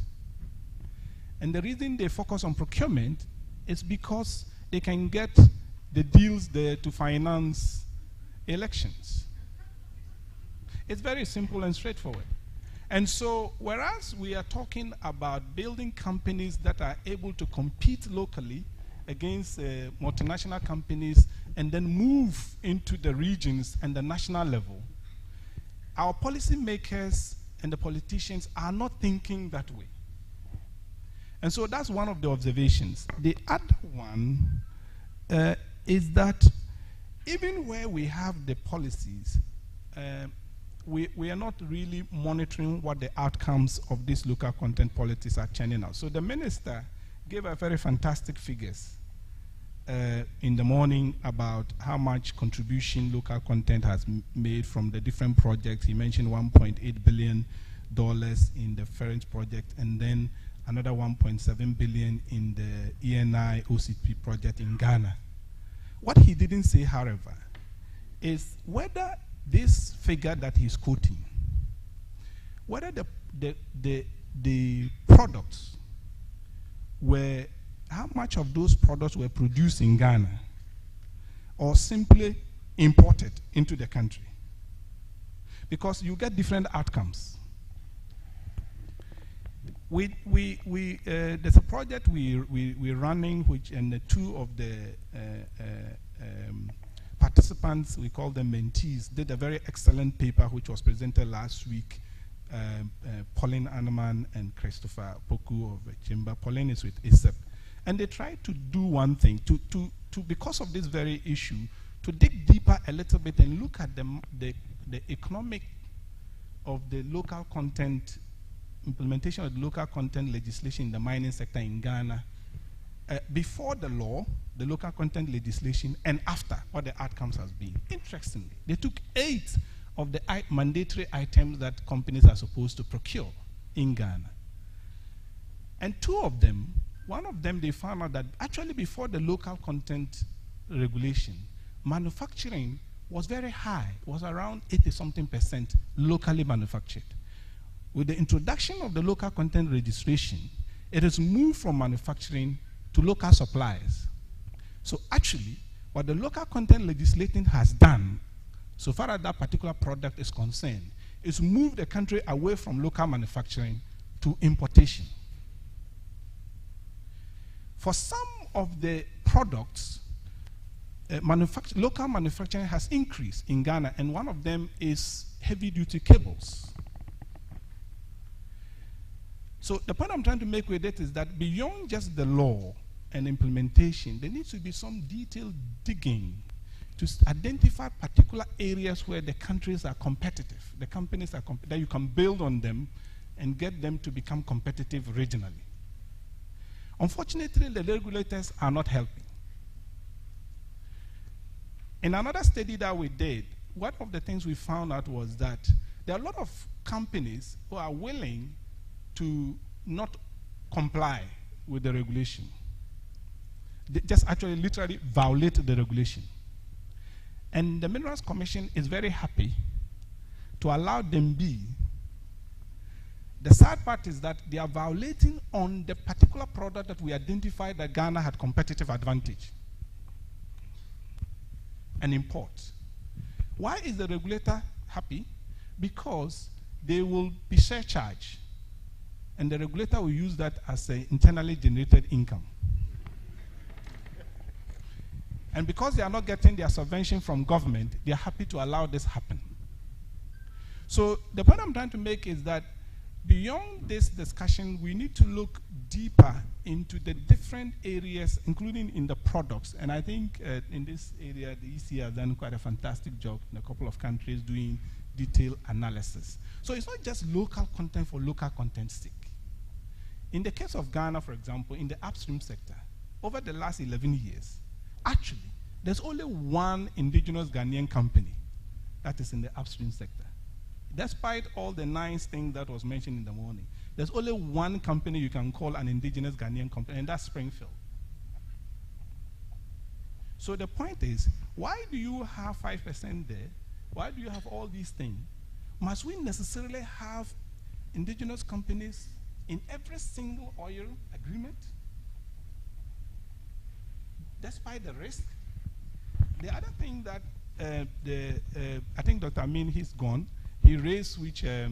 And the reason they focus on procurement is because they can get the deals there to finance elections. It's very simple and straightforward. And so, whereas we are talking about building companies that are able to compete locally against multinational companies and then move into the regions and the national level, our policymakers and the politicians are not thinking that way. And so that's one of the observations. The other one is that even where we have the policies, we are not really monitoring what the outcomes of these local content policies are churning out. So the minister gave a very fantastic figures in the morning about how much contribution local content has made from the different projects. He mentioned $1.8 billion in the Ference project, and then another $1.7 billion in the ENI OCP project in Ghana. What he didn't say, however, is whether this figure that he's quoting, whether the products were, how much of those products were produced in Ghana or simply imported into the country. Because you get different outcomes. There's a project we're running, which, and the two of the participants, we call them mentees, did a very excellent paper which was presented last week. Pauline Anneman and Christopher Poku of Chamber. Pauline is with ASEP. And they tried to do one thing, because of this very issue, to dig deeper a little bit and look at the economic of the local content, implementation of the local content legislation in the mining sector in Ghana, before the law, the local content legislation, and after, what the outcomes has been. Interestingly, they took 8 of the mandatory items that companies are supposed to procure in Ghana. And 2 of them, one of them they found out that actually before the local content regulation, manufacturing was very high, was around 80-something% locally manufactured. With the introduction of the local content registration, it has moved from manufacturing to local suppliers. So actually, what the local content legislation has done, so far as that particular product is concerned, is move the country away from local manufacturing to importation. For some of the products, local manufacturing has increased in Ghana, and one of them is heavy-duty cables. So the point I'm trying to make with it is that beyond just the law and implementation, there needs to be some detailed digging to identify particular areas where the countries are competitive, the companies are that you can build on them and get them to become competitive regionally. Unfortunately, the regulators are not helping. In another study that we did, one of the things we found out was that there are a lot of companies who are willing to not comply with the regulation. They just actually literally violate the regulation. And the Minerals Commission is very happy to allow them be. The sad part is that they are violating on the particular product that we identified that Ghana had competitive advantage and import. Why is the regulator happy? Because they will be surcharged, and the regulator will use that as an internally generated income. And because they are not getting their subvention from government, they are happy to allow this happen. So the point I'm trying to make is that beyond this discussion, we need to look deeper into the different areas, including in the products. And I think in this area, the EC has done quite a fantastic job in a couple of countries doing detailed analysis. So it's not just local content for local content's sake. In the case of Ghana, for example, in the upstream sector, over the last 11 years, actually, there's only one indigenous Ghanaian company that is in the upstream sector. Despite all the nice things that was mentioned in the morning, there's only one company you can call an indigenous Ghanaian company, and that's Springfield. So the point is, why do you have 5% there? Why do you have all these things? Must we necessarily have indigenous companies in every single oil agreement? Despite the risk. The other thing that I think Dr. Amin, he's gone, he raised, which I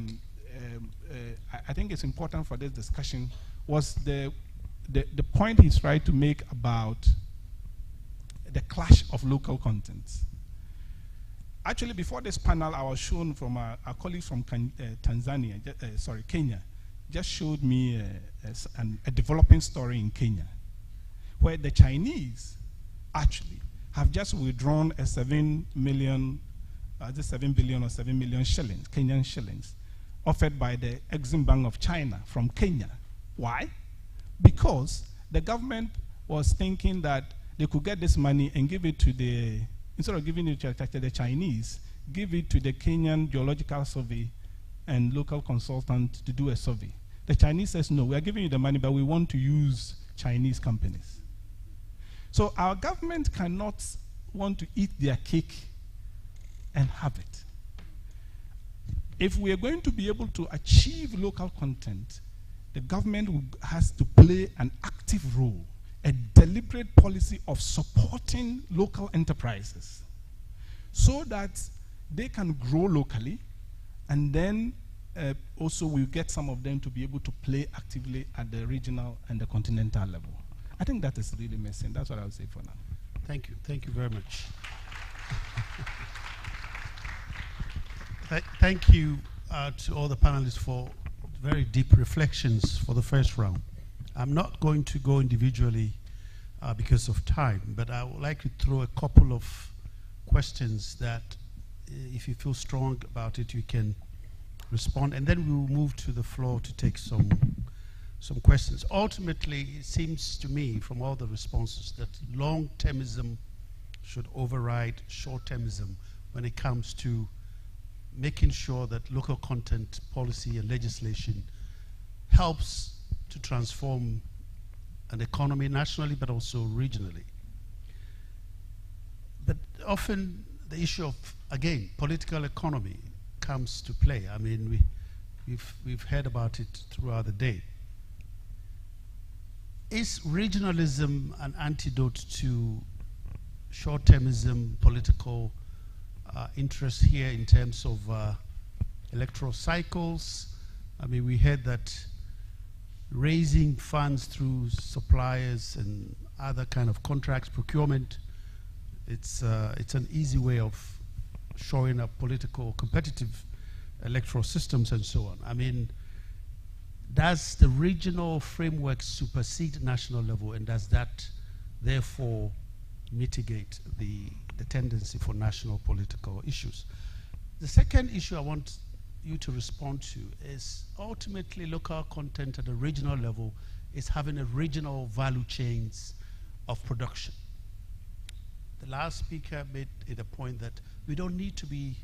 think is important for this discussion, was the point he's trying to make about the clash of local contents. Actually, before this panel, I was shown from our colleagues from Kenya, just showed me a developing story in Kenya, where the Chinese actually have just withdrawn a 7 million, 7 billion or 7 million shillings, Kenyan shillings, offered by the Exim Bank of China from Kenya. Why? Because the government was thinking that they could get this money and give it to the, instead of giving it to the Chinese, give it to the Kenyan Geological Survey and local consultant to do a survey. The Chinese says, no, we are giving you the money, but we want to use Chinese companies. So our government cannot want to eat their cake and have it. If we are going to be able to achieve local content, the government has to play an active role, a deliberate policy of supporting local enterprises so that they can grow locally, and then also we'll get some of them to be able to play actively at the regional and the continental level. I think that is really missing. That's what I would say for now. Thank you. Thank you very much. Thank you to all the panelists for very deep reflections for the first round. I'm not going to go individually because of time, but I would like to throw a couple of questions that, if you feel strong about it, you can respond, and then we will move to the floor to take some questions. Ultimately, it seems to me from all the responses that long-termism should override short-termism when it comes to making sure that local content policy and legislation helps to transform an economy nationally but also regionally. But often the issue of, again, political economy comes to play. I mean, we've heard about it throughout the day. Is regionalism an antidote to short-termism, political interest here in terms of electoral cycles? I mean, we heard that raising funds through suppliers and other kind of contracts, procurement, it's an easy way of showing up political, competitive electoral systems and so on. I mean, does the regional framework supersede national level, and does that therefore mitigate the tendency for national political issues? The second issue I want you to respond to is ultimately local content at a regional level is having a regional value chains of production. The last speaker made it a point that we don't need to be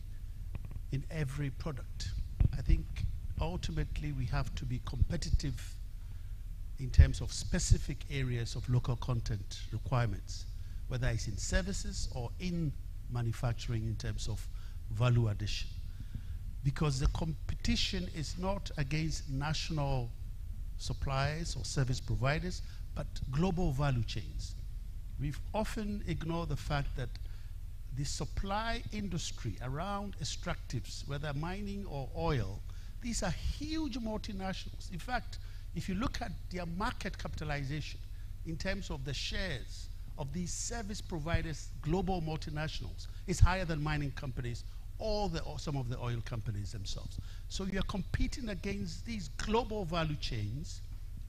in every product. I think ultimately we have to be competitive in terms of specific areas of local content requirements, whether it's in services or in manufacturing in terms of value addition. Because the competition is not against national suppliers or service providers, but global value chains. We've often ignored the fact that the supply industry around extractives, whether mining or oil, these are huge multinationals. In fact, if you look at their market capitalization in terms of the shares of these service providers, global multinationals, it's higher than mining companies or some of the oil companies themselves. So you're competing against these global value chains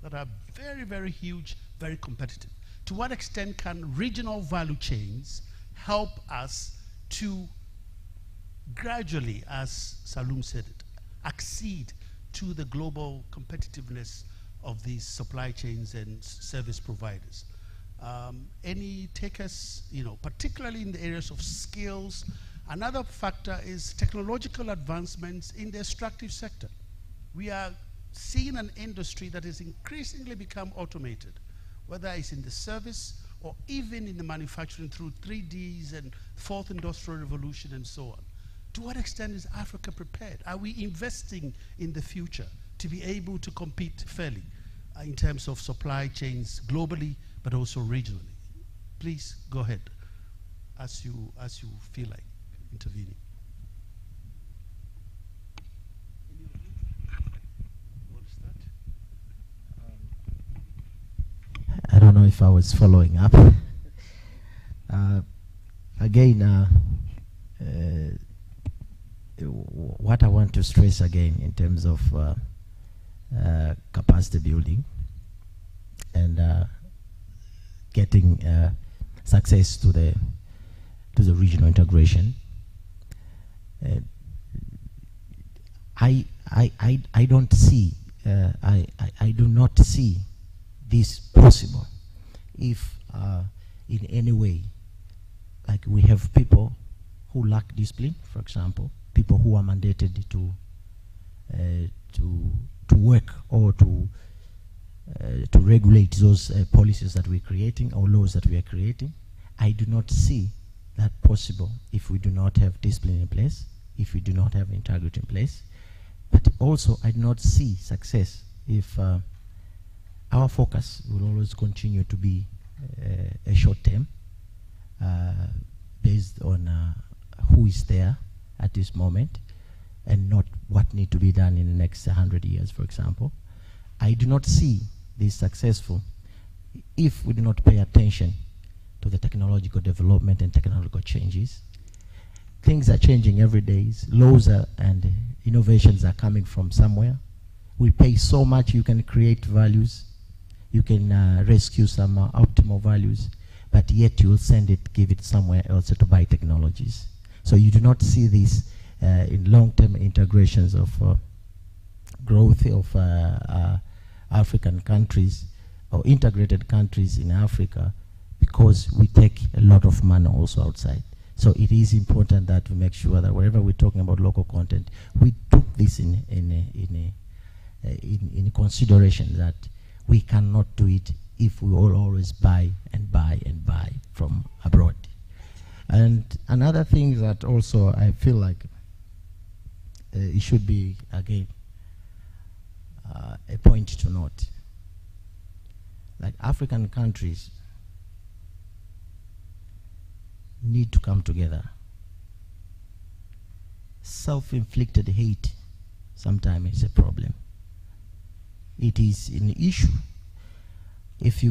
that are very, very huge, very competitive. To what extent can regional value chains help us to gradually, as Salum said it, accede to the global competitiveness of these supply chains and service providers? Any takers, particularly in the areas of skills? Another factor is technological advancements in the extractive sector. We are seeing an industry that has increasingly become automated, whether it's in the service or even in the manufacturing through 3Ds and fourth industrial revolution and so on. To what extent is Africa prepared? Are we investing in the future to be able to compete fairly in terms of supply chains globally, but also regionally? Please go ahead as you feel like intervening. I don't know if I was following up. Again, what I want to stress again in terms of capacity building and getting success to the to the regional integration. I don't see, I do not see this possible if in any way, like we have people who lack discipline, for example, people who are mandated to work or to regulate those policies that we're creating or laws that we are creating. I do not see that possible if we do not have discipline in place, if we do not have integrity in place. But also, I do not see success if our focus will always continue to be a short term, based on who is there at this moment, and not what needs to be done in the next 100 years, for example. I do not see this successful if we do not pay attention to the technological development and technological changes. Things are changing every day. Laws and innovations are coming from somewhere. We pay so much, you can create values, you can rescue some optimal values, but yet you'll give it somewhere else to buy technologies. So you do not see this in long-term integrations of growth of African countries or integrated countries in Africa, because we take a lot of money also outside. So it is important that we make sure that wherever we're talking about local content, we took this in consideration, that we cannot do it if we all always buy and buy and buy from abroad. And another thing that also I feel like it should be, again, a point to note. Like African countries need to come together. Self-inflicted hate sometimes is a problem. It is an issue. If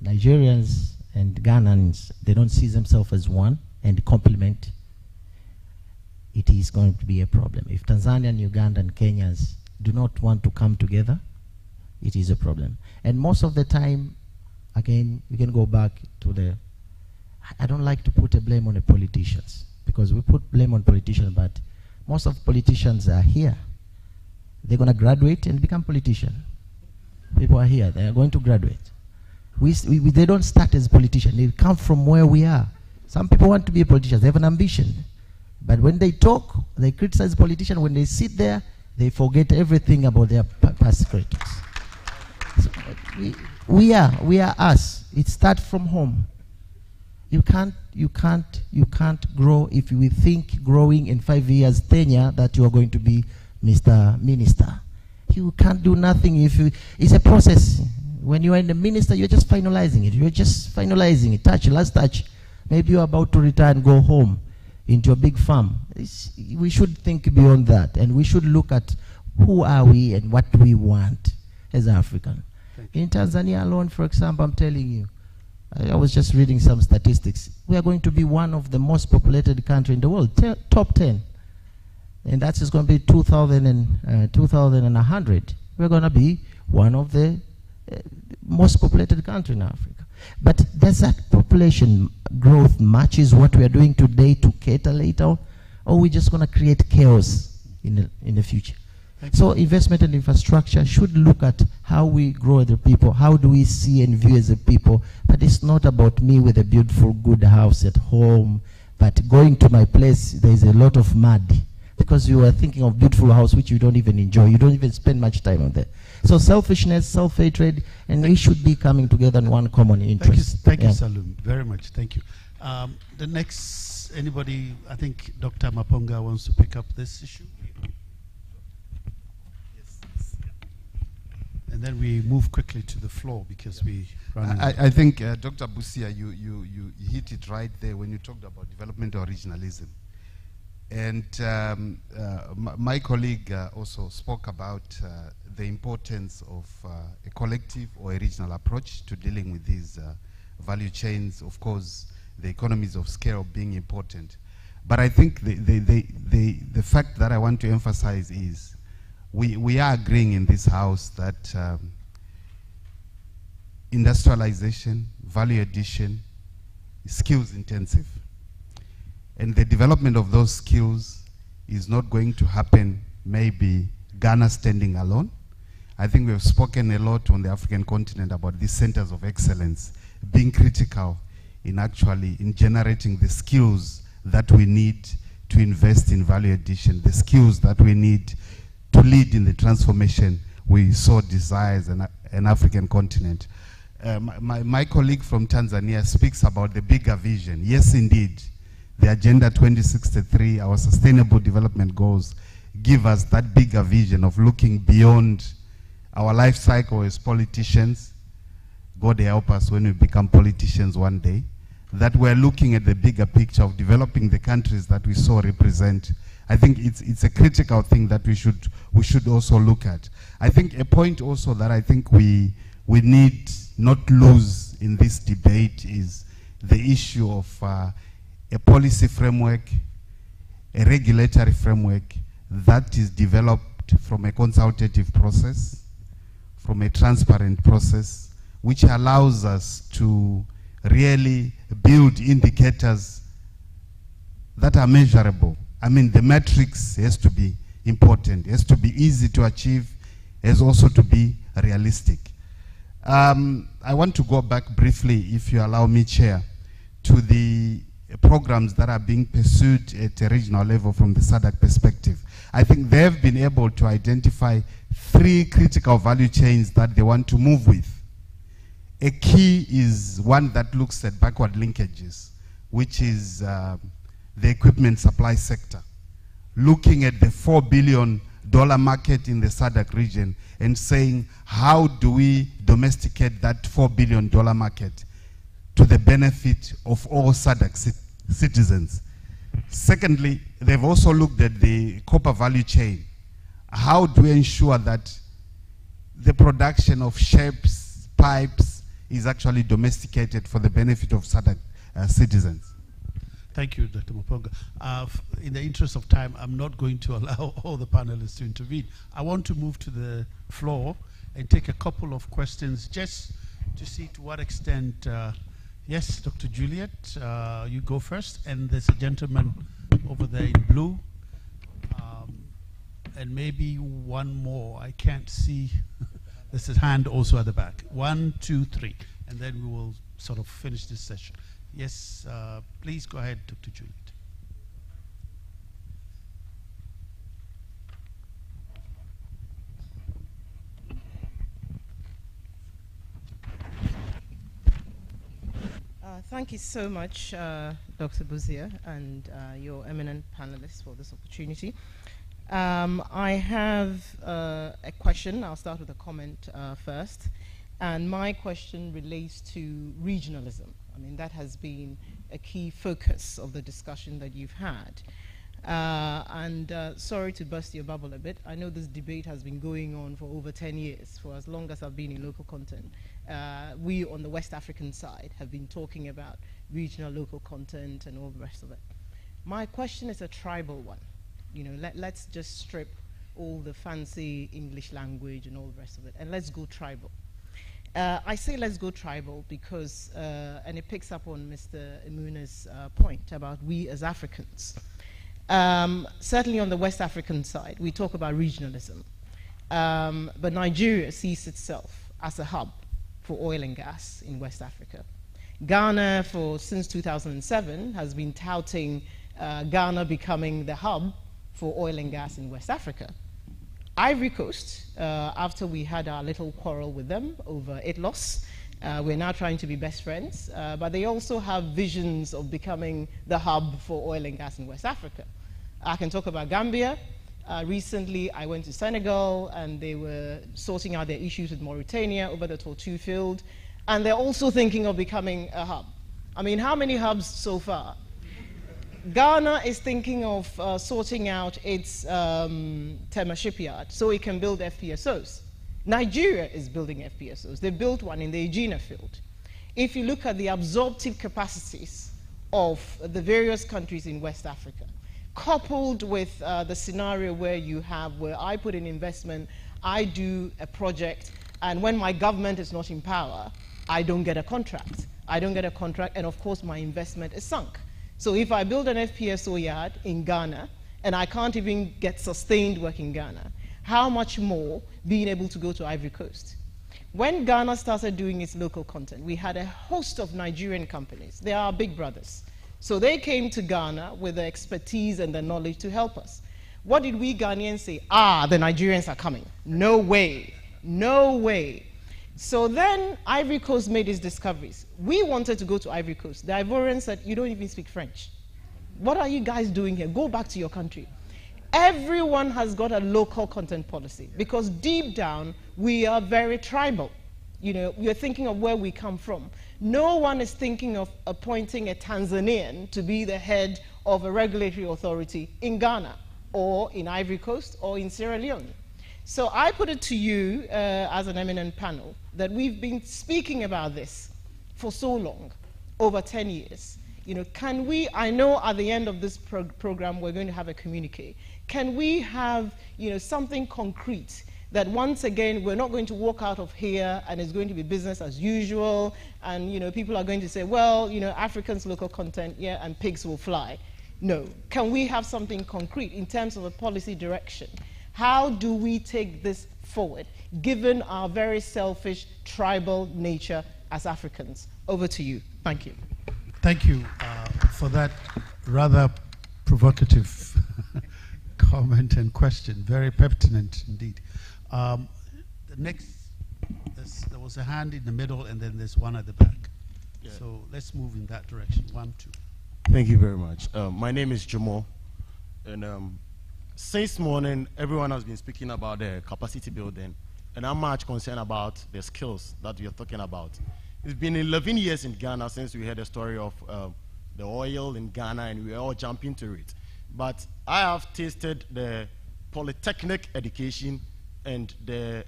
Nigerians and Ghanaians, they don't see themselves as one and complement, it is going to be a problem. If Tanzanian, Uganda, and Kenyans do not want to come together, it is a problem. And most of the time, again, we can go back to I don't like to put a blame on the politicians, because we put blame on politicians, but most of the politicians are here. They're going to graduate and become politicians. People are here, they are going to graduate. They don't start as politicians, they come from where we are. Some people want to be politicians, they have an ambition. But when they talk, they criticize politicians. When they sit there, they forget everything about their past critics. So we are us. It starts from home. You can't grow if you think growing in 5 years tenure that you are going to be Mr. Minister. You can't do nothing if it's a process. When you are in the minister, you're just finalizing it. You're just finalizing it. Last touch. Maybe you're about to retire and go home into a big farm. We should think beyond that, and we should look at who are we and what do we want as African. In Tanzania alone, for example, I'm telling you, I was just reading some statistics. We are going to be one of the most populated countries in the world, top 10. And that's just going to be 2100. We're going to be one of the most populated countries in Africa. But does that population growth matches what we are doing today to cater later, or are we just going to create chaos in the future? So investment in infrastructure should look at how we grow as a people, how do we see and view as a people. But it's not about me with a beautiful, good house at home, but going to my place, there's a lot of mud, because you are thinking of beautiful house which you don't even enjoy. You don't even spend much time on there. So selfishness, self-hatred, and we should be coming together in one common interest. Thank you, Salum, very much. Thank you. The next, anybody, I think Dr. Maponga wants to pick up this issue. And then we move quickly to the floor because we run. I think, Dr. Busia, you hit it right there when you talked about developmental regionalism. And my colleague also spoke about the importance of a collective or a regional approach to dealing with these value chains. Of course, the economies of scale being important. But I think the fact that I want to emphasize is we are agreeing in this house that industrialization, value addition, is skills intensive. And the development of those skills is not going to happen maybe Ghana standing alone. I think we have spoken a lot on the African continent about these centers of excellence being critical in actually in generating the skills that we need to invest in value addition, the skills that we need to lead in the transformation we so desire as an African continent. My colleague from Tanzania speaks about the bigger vision. Yes, indeed, the Agenda 2063, our sustainable development goals, give us that bigger vision of looking beyond our life cycle as politicians. God help us when we become politicians one day, that we're looking at the bigger picture of developing the countries that we so represent. I think it's a critical thing that we should also look at. I think a point also that I think we need not lose in this debate is the issue of a policy framework, a regulatory framework that is developed from a consultative process, from a transparent process, which allows us to really build indicators that are measurable. I mean, the metrics has to be important, has to be easy to achieve, has also to be realistic. I want to go back briefly, if you allow me, Chair, to the programs that are being pursued at a regional level from the SADC perspective. I think they've been able to identify 3 critical value chains that they want to move with. A key is one that looks at backward linkages, which is the equipment supply sector, looking at the $4 billion market in the SADC region and saying, how do we domesticate that $4 billion market to the benefit of all SADC citizens? Secondly, they've also looked at the copper value chain. How do we ensure that the production of shapes, pipes, is actually domesticated for the benefit of SADC citizens? Thank you, Dr. Muponga. In the interest of time, I'm not going to allow all the panelists to intervene. I want to move to the floor and take a couple of questions just to see to what extent. Yes, Dr. Juliet, you go first. And there's a gentleman over there in blue. And maybe one more. I can't see. There's a hand also at the back. 1, 2, 3. And then we will sort of finish this session. Yes, please go ahead, Dr. Juliet. Thank you so much, Dr. Busia, and your eminent panelists for this opportunity. I have a question. I'll start with a comment first. And my question relates to regionalism. I mean, that has been a key focus of the discussion that you've had. Sorry to burst your bubble a bit. I know this debate has been going on for over 10 years, for as long as I've been in local content. We on the West African side have been talking about regional local content and all the rest of it. My question is a tribal one. You know, let's just strip all the fancy English language and all the rest of it, and let's go tribal. I say let's go tribal because, and it picks up on Mr. Emuna's point about we as Africans. Certainly on the West African side, we talk about regionalism. But Nigeria sees itself as a hub for oil and gas in West Africa. Ghana, since 2007, has been touting Ghana becoming the hub for oil and gas in West Africa. Ivory Coast, after we had our little quarrel with them over ITLOS, we're now trying to be best friends, but they also have visions of becoming the hub for oil and gas in West Africa. I can talk about Gambia. Recently, I went to Senegal, and they were sorting out their issues with Mauritania over the Tortue field, and they're also thinking of becoming a hub. I mean, how many hubs so far? Ghana is thinking of sorting out its Tema shipyard so it can build FPSOs. Nigeria is building FPSOs. They built one in the Egina field. If you look at the absorptive capacities of the various countries in West Africa, coupled with the scenario where I put in investment, I do a project, and when my government is not in power, I don't get a contract. I don't get a contract, and of course my investment is sunk. So if I build an FPSO yard in Ghana and I can't even get sustained work in Ghana, how much more being able to go to Ivory Coast? When Ghana started doing its local content, we had a host of Nigerian companies. They are our big brothers. So they came to Ghana with the expertise and the knowledge to help us. What did we Ghanaians say? Ah, the Nigerians are coming. No way. No way. So then Ivory Coast made its discoveries. We wanted to go to Ivory Coast. The Ivorians said, you don't even speak French. What are you guys doing here? Go back to your country. Everyone has got a local content policy because deep down, we are very tribal. You know, we're thinking of where we come from. No one is thinking of appointing a Tanzanian to be the head of a regulatory authority in Ghana or in Ivory Coast or in Sierra Leone. So I put it to you as an eminent panel that we've been speaking about this for so long, over 10 years. You know, can we, I know at the end of this program we're going to have a communique. Can we have, you know, something concrete that once again we're not going to walk out of here and it's going to be business as usual and, you know, people are going to say, well, you know, Africans local content, yeah, and pigs will fly. No. Can we have something concrete in terms of a policy direction? How do we take this forward, given our very selfish, tribal nature as Africans? Over to you. Thank you. Thank you for that rather provocative comment and question. Very pertinent indeed. The next, there was a hand in the middle and then there's one at the back. Yeah. So let's move in that direction. 1, 2. Thank you very much. My name is Jomo, and since morning, everyone has been speaking about the capacity building, and I'm much concerned about the skills that we are talking about. It's been 11 years in Ghana since we heard the story of the oil in Ghana, and we were all jumping to it. But I have tasted the polytechnic education and the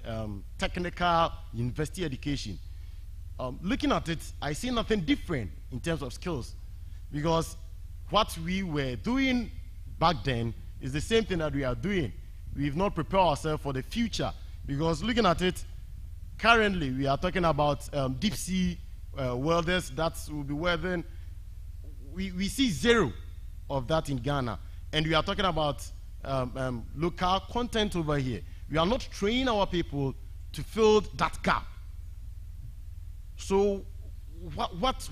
technical university education. Looking at it, I see nothing different in terms of skills, because what we were doing back then is the same thing that we are doing. We've not prepared ourselves for the future, because looking at it, currently we are talking about deep sea welders that will be welding. We see zero of that in Ghana, and we are talking about local content over here. We are not training our people to fill that gap. So what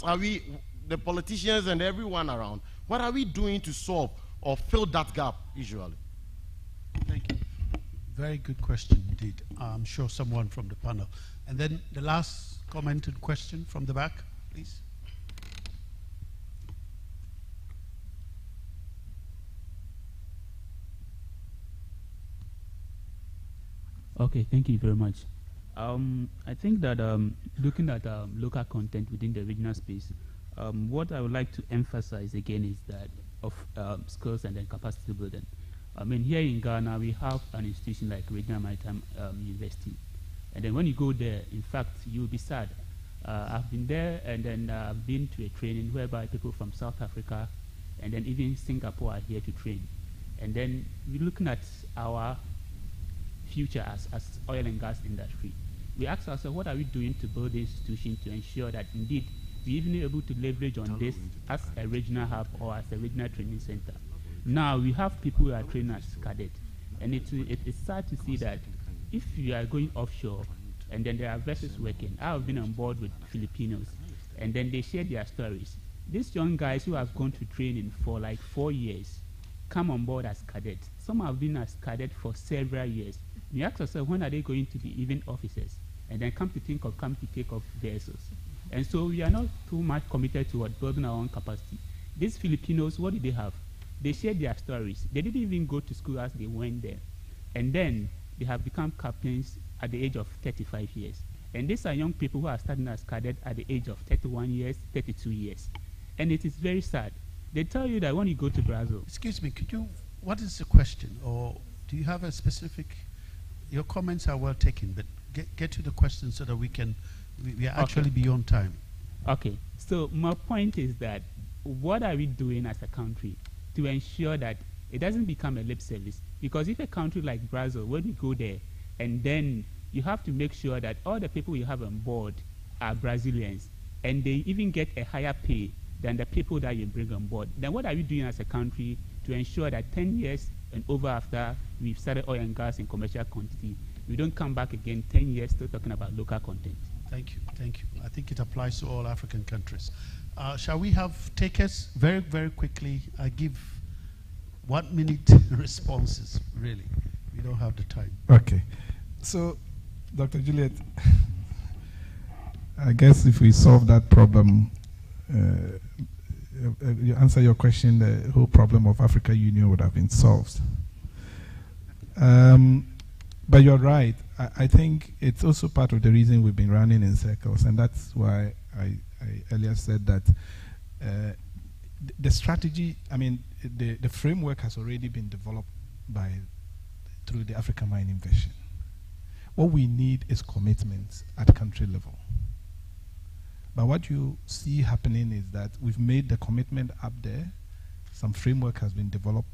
are we, the politicians and everyone around, what are we doing to solve or fill that gap usually? Thank you. Very good question indeed. I'm sure someone from the panel. And then the last comment and question from the back, please. Okay, thank you very much. I think that looking at local content within the regional space, what I would like to emphasize again is that of skills and then capacity building. I mean, here in Ghana, we have an institution like Regional Maritime University. And then when you go there, in fact, you'll be sad. I've been there, and then I've been to a training whereby people from South Africa and then even Singapore are here to train. And then we're looking at our future as oil and gas industry. We ask ourselves, what are we doing to build this institution to ensure that indeed we're even able to leverage on this as a regional hub or as a regional training center? Now we have people who are trained as cadets, and it's sad to see that if you are going offshore and then there are vessels working. I have been on board with Filipinos, and then they share their stories. These young guys who have gone to training for like 4 years come on board as cadets. Some have been as cadets for several years. You ask yourself, when are they going to be even officers? And then come to take off vessels. And so we are not too much committed to building our own capacity. These Filipinos, what did they have? They shared their stories. They didn't even go to school as they went there. And then they have become captains at the age of 35 years. And these are young people who are starting as cadets at the age of 31 years, 32 years. And it is very sad. They tell you that when you go to Brazil... Excuse me, could you, what is the question? Or do you have a specific... Your comments are well taken, but get to the question so that we can... We are actually beyond time. Okay, so my point is that what are we doing as a country to ensure that it doesn't become a lip service? Because if a country like Brazil, when you go there, and then you have to make sure that all the people you have on board are Brazilians, and they even get a higher pay than the people that you bring on board. Then what are we doing as a country to ensure that 10 years and over after we've started oil and gas in commercial quantity, we don't come back again 10 years still talking about local content? Thank you, thank you. I think it applies to all African countries. Shall we have takers very, very quickly? I give 1 minute responses, really. We don't have the time. Okay. So, Dr. Juliet, I guess if we solve that problem, you answer your question, the whole problem of Africa Union would have been solved. But you're right. I think it's also part of the reason we've been running in circles, and that's why I earlier said that the strategy, I mean, the framework has already been developed through the Africa Mining Vision. What we need is commitments at country level. But what you see happening is that we've made the commitment up there, some framework has been developed,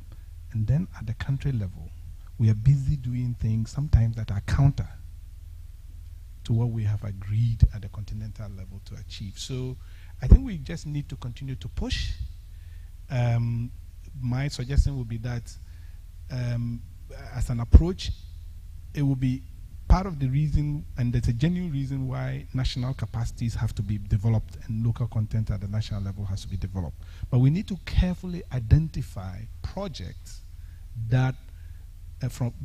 and then at the country level, we are busy doing things sometimes that are counter to what we have agreed at the continental level to achieve. So I think we just need to continue to push. My suggestion would be that as an approach, it will be part of the reason, and there's a genuine reason why national capacities have to be developed and local content at the national level has to be developed. But we need to carefully identify projects that,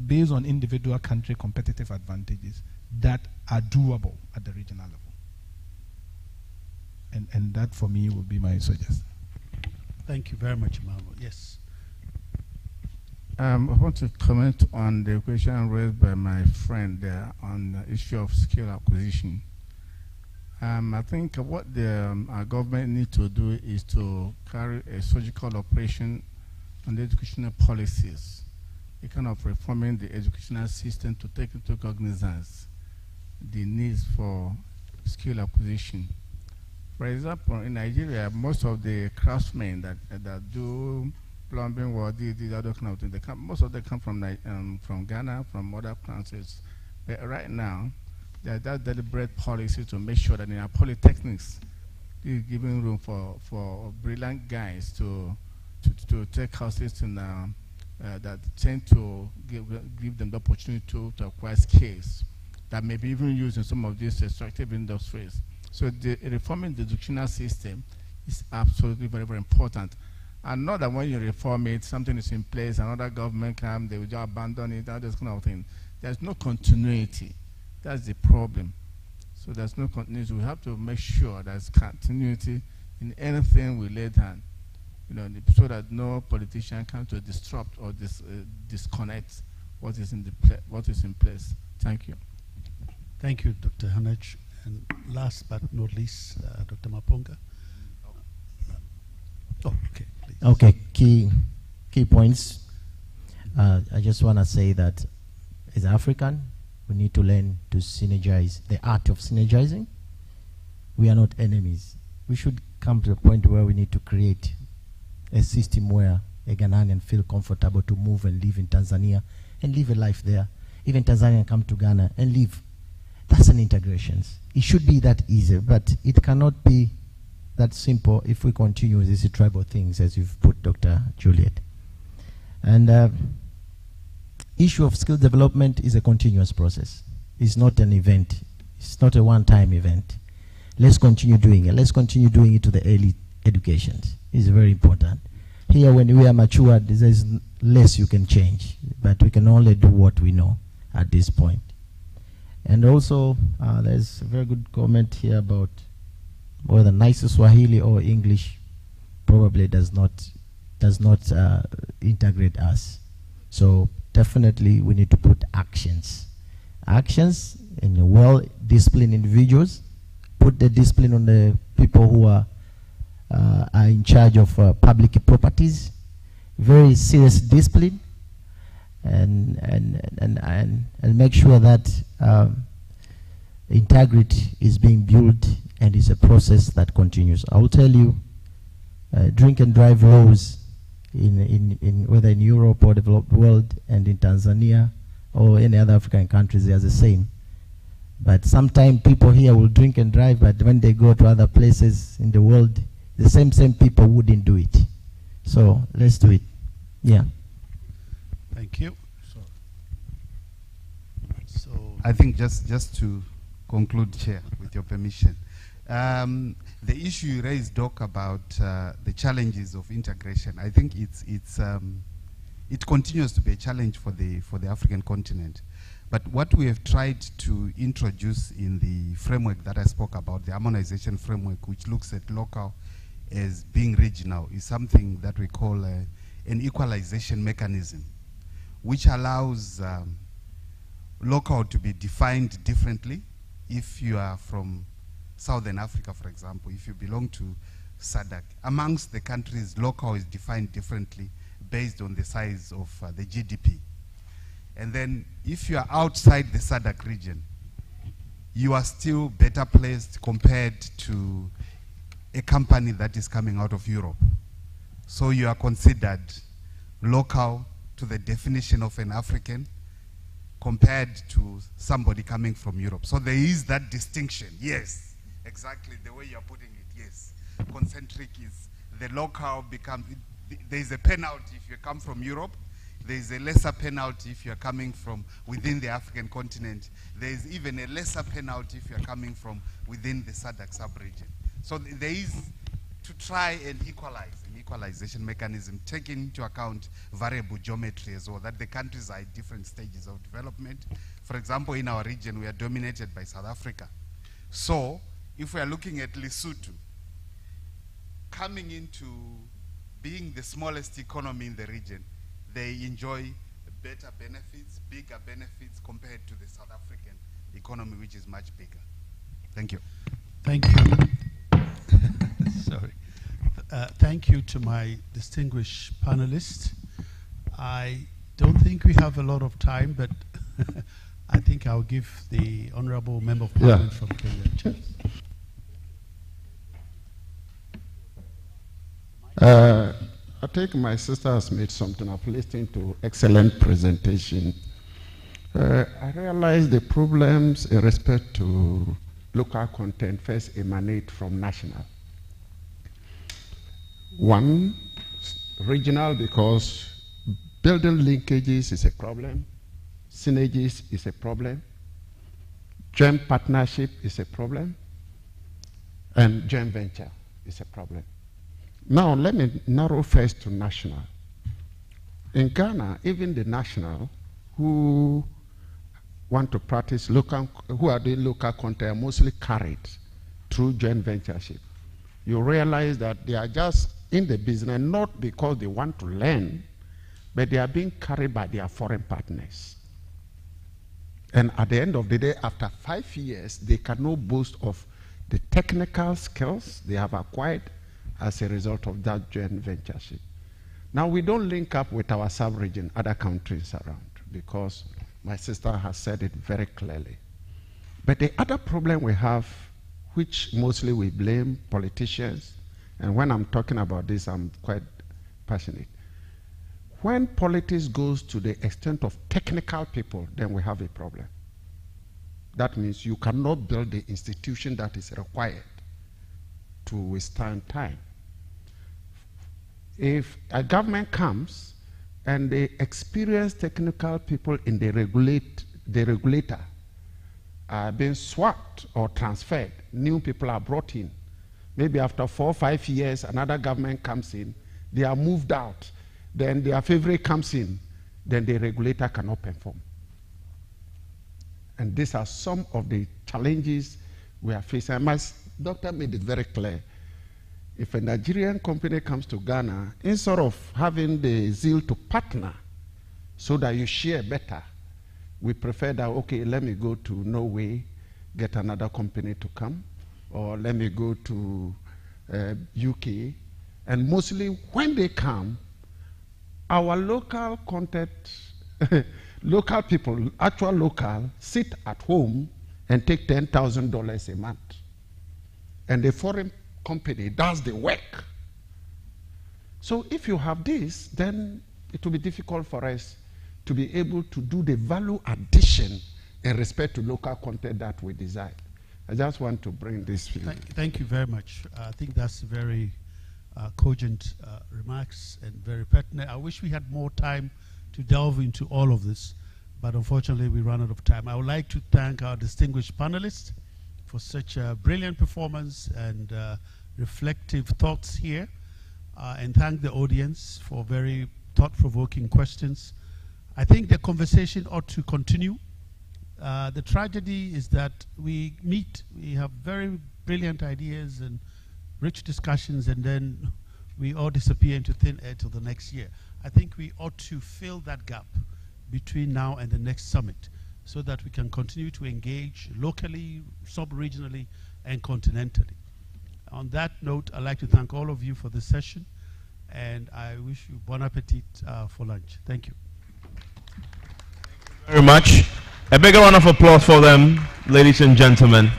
based on individual country competitive advantages, that are doable at the regional level. And that, for me, would be my suggestion. Thank you very much, Emmanuel. Yes. I want to comment on the question raised by my friend there on the issue of skill acquisition. I think what our government needs to do is to carry a surgical operation on the educational policies, a kind of reforming the educational system to take into cognizance the needs for skill acquisition. For example, in Nigeria, most of the craftsmen that do plumbing or these other kind of things, most of them come from Ghana, from other countries. But right now, there's that deliberate policy to make sure that in our polytechnics, is giving room for brilliant guys to take courses in, that tend to give them the opportunity to acquire skills that may be even used in some of these extractive industries. So reforming the educational system is absolutely very, very important. And not that when you reform it, something is in place, another government comes, they will just abandon it, all this kind of thing. There's no continuity. That's the problem. So there's no continuity. We have to make sure there's continuity in anything we lay down, so that no politician comes to disrupt or disconnect what is in place. Thank you. Thank you, Dr. Hanech. And last but not least, Dr. Maponga. Oh, okay, please. Okay, key points. I just want to say that as African, we need to learn to synergize, the art of synergizing. We are not enemies. We should come to the point where we need to create a system where a Ghanaian feel comfortable to move and live in Tanzania and live a life there. Even Tanzanian come to Ghana and live. That's an integration. It should be that easy, but it cannot be that simple if we continue with these tribal things, as you've put, Dr. Juliet. And issue of skill development is a continuous process. It's not an event. It's not a one-time event. Let's continue doing it. Let's continue doing it to the early education. It's very important. Here, when we are matured, there's less you can change, but we can only do what we know at this point. And also, there's a very good comment here about whether nice Swahili or English probably does not integrate us. So definitely we need to put actions in well-disciplined individuals. Put the discipline on the people who are in charge of public properties. Very serious discipline, and make sure that integrity is being built and is a process that continues. I will tell you, drink and drive laws in whether in Europe or developed world and in Tanzania or any other African countries, they are the same. But sometimes people here will drink and drive, but when they go to other places in the world, the same people wouldn't do it. So let's do it. Yeah. Thank you. So I think just to conclude, Chair, with your permission, the issue you raised, Doc, about the challenges of integration, I think it continues to be a challenge for the African continent. But what we have tried to introduce in the framework that I spoke about, the harmonization framework, which looks at local as being regional, is something that we call an equalization mechanism, which allows local to be defined differently. If you are from Southern Africa, for example, if you belong to SADC, amongst the countries, local is defined differently based on the size of the GDP. And then if you are outside the SADC region, you are still better placed compared to a company that is coming out of Europe. So you are considered local to the definition of an African compared to somebody coming from Europe. So there is that distinction. Yes, exactly the way you're putting it, yes. Concentric is the local becomes, there's a penalty if you come from Europe. There's a lesser penalty if you're coming from within the African continent. There's even a lesser penalty if you're coming from within the SADC sub-region. So there is to try and equalize, an equalization mechanism, taking into account variable geometry as well, that the countries are at different stages of development. For example, in our region, we are dominated by South Africa. So if we are looking at Lesotho, coming into being the smallest economy in the region, they enjoy better benefits, bigger benefits compared to the South African economy, which is much bigger. Thank you. Thank you. Sorry. Thank you to my distinguished panelists. I don't think we have a lot of time, but I think I'll give the Honorable Member of Parliament from Kenya a chance. I think my sister has made something. I've listened to excellent presentation. I realize the problems in respect to local content first emanate from national. One, regional, because building linkages is a problem, synergies is a problem, joint partnership is a problem, and joint venture is a problem. Now, let me narrow first to national. In Ghana, even the national who want to practice local, who are doing local content, are mostly carried through joint ventureship. You realize that they are just in the business not because they want to learn, but they are being carried by their foreign partners. And at the end of the day, after 5 years, they cannot boast of the technical skills they have acquired as a result of that joint ventureship. Now, we don't link up with our sub-region, other countries around, because my sister has said it very clearly. But the other problem we have, which mostly we blame politicians, and when I'm talking about this, I'm quite passionate. When politics goes to the extent of technical people, then we have a problem. That means you cannot build the institution that is required to withstand time. If a government comes and the experienced technical people in the regulator are being swapped or transferred, new people are brought in. Maybe after 4 or 5 years, another government comes in, they are moved out, then their favorite comes in, then the regulator cannot perform. And these are some of the challenges we are facing. And my doctor made it very clear. If a Nigerian company comes to Ghana, instead of having the zeal to partner so that you share better, we prefer that, okay, let me go to Norway, get another company to come, or let me go to UK. And mostly when they come, our local content, local people, actual local, sit at home and take $10,000 a month. And the foreign company does the work. So if you have this, then it will be difficult for us to be able to do the value addition in respect to local content that we desire. I just want to bring this view. Thank you very much. I think that's very cogent remarks and very pertinent. I wish we had more time to delve into all of this, but unfortunately we run out of time. I would like to thank our distinguished panelists for such a brilliant performance and reflective thoughts here, and thank the audience for very thought-provoking questions. I think the conversation ought to continue. The tragedy is that we have very brilliant ideas and rich discussions, and then we all disappear into thin air till the next year. I think we ought to fill that gap between now and the next summit so that we can continue to engage locally, sub-regionally, and continentally. On that note, I'd like to thank all of you for this session, and I wish you bon appetit for lunch. Thank you. Very much. A big round of applause for them, ladies and gentlemen.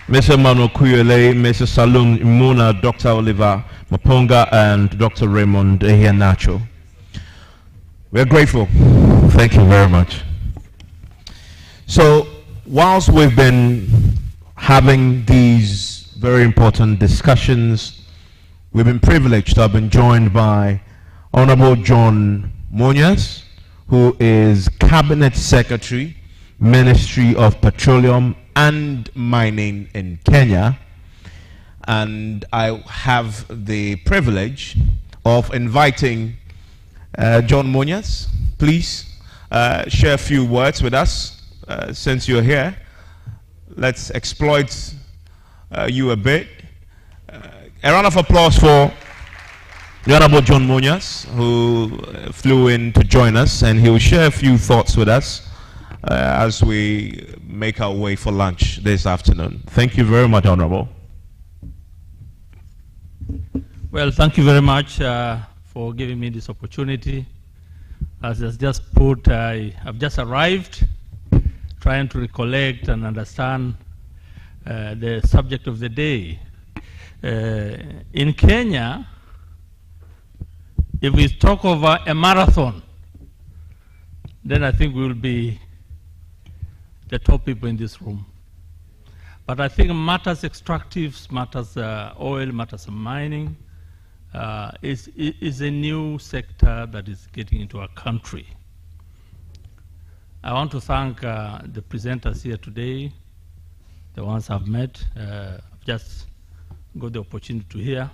Mr. Manu Kuyele, Mr. Salum Imuna, Dr. Oliver Maponga, and Dr. Raymond Ehianacho. We're grateful. Thank you very much. So, whilst we've been having these very important discussions, we've been privileged to have been joined by Honorable John Munyas, who is Cabinet Secretary, Ministry of Petroleum and Mining in Kenya. And I have the privilege of inviting John Munyas. Please share a few words with us since you're here. Let's exploit you a bit. A round of applause for the Honorable John Munyas, who flew in to join us, and he will share a few thoughts with us as we make our way for lunch this afternoon. Thank you very much, Honorable. Well, thank you very much for giving me this opportunity. As I just put, I've just arrived, trying to recollect and understand the subject of the day. In Kenya, if we talk of a marathon, then I think we will be the top people in this room. But I think matters extractives, matters oil, matters mining, is a new sector that is getting into our country. I want to thank the presenters here today, the ones I've met. I've just got the opportunity to hear.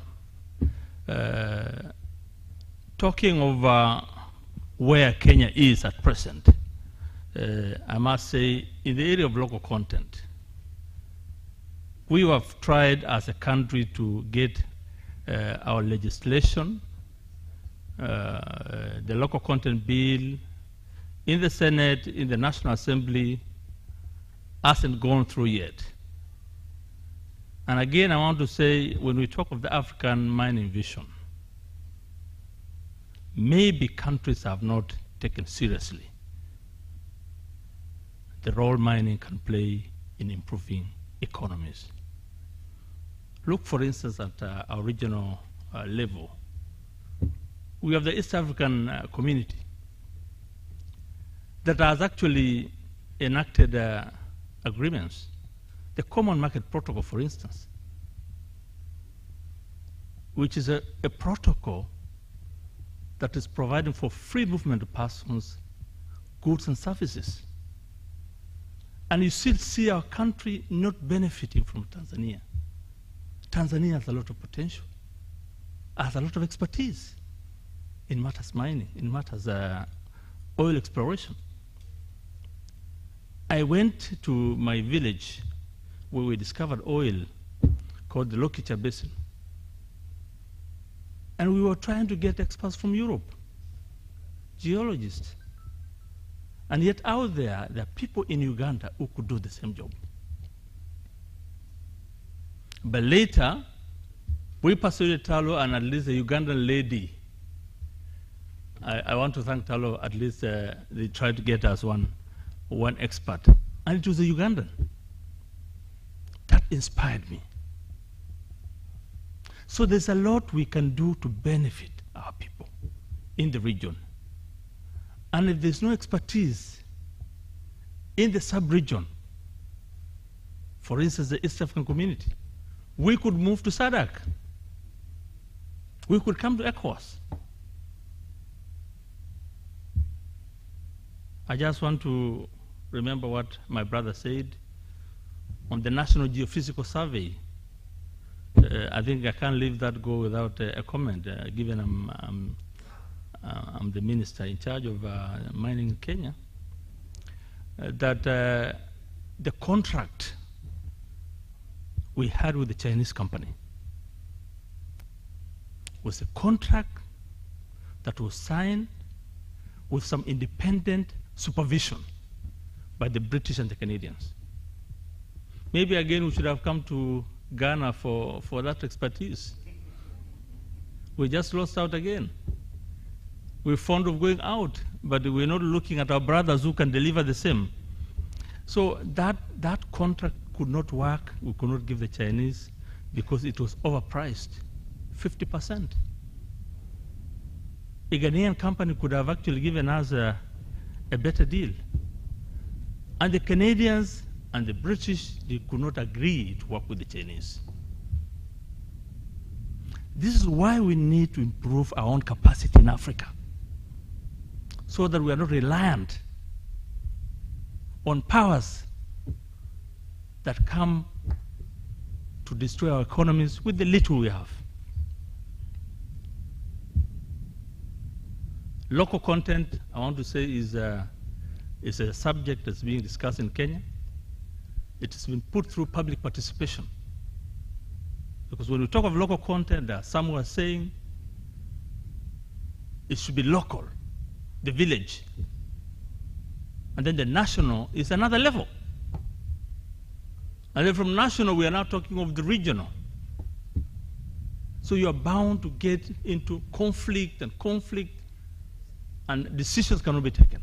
Talking of where Kenya is at present, I must say, in the area of local content, we have tried as a country to get our legislation, the local content bill, in the Senate, in the National Assembly, hasn't gone through yet. And again, I want to say, when we talk of the African mining vision, maybe countries have not taken seriously the role mining can play in improving economies. Look, for instance, at our regional level. We have the East African community that has actually enacted agreements. The Common Market Protocol, for instance, which is a protocol that is providing for free movement of persons, goods, and services. And you still see our country not benefiting from Tanzania. Tanzania has a lot of potential, has a lot of expertise in matters mining, in matters oil exploration. I went to my village where we discovered oil called the Lokicha Basin. And we were trying to get experts from Europe, geologists. And yet out there are people in Uganda who could do the same job. But later, we persuaded Talo and at least a Ugandan lady. I want to thank Talo, at least they tried to get us one expert. And it was a Ugandan. That inspired me. So there's a lot we can do to benefit our people in the region. And if there's no expertise in the sub-region, for instance, the East African community, we could move to SADC We could come to ECOWAS. I just want to remember what my brother said on the National Geophysical Survey. I think I can't leave that go without a comment, given I'm the minister in charge of mining in Kenya, that the contract we had with the Chinese company was a contract that was signed with some independent supervision by the British and the Canadians. Maybe again we should have come to Ghana for that expertise. We just lost out again. We're fond of going out, but we're not looking at our brothers who can deliver the same. So that contract could not work. We could not give the Chinese because it was overpriced, 50%. A Ghanaian company could have actually given us a better deal. And the Canadians and the British, they could not agree to work with the Chinese. This is why we need to improve our own capacity in Africa, so that we are not reliant on powers that come to destroy our economies with the little we have. Local content, I want to say, is a subject that's being discussed in Kenya. It has been put through public participation. Because when we talk of local content, there are some who are saying it should be local, the village. And then the national is another level. And then from national, we are now talking of the regional. So you are bound to get into conflict, and decisions cannot be taken.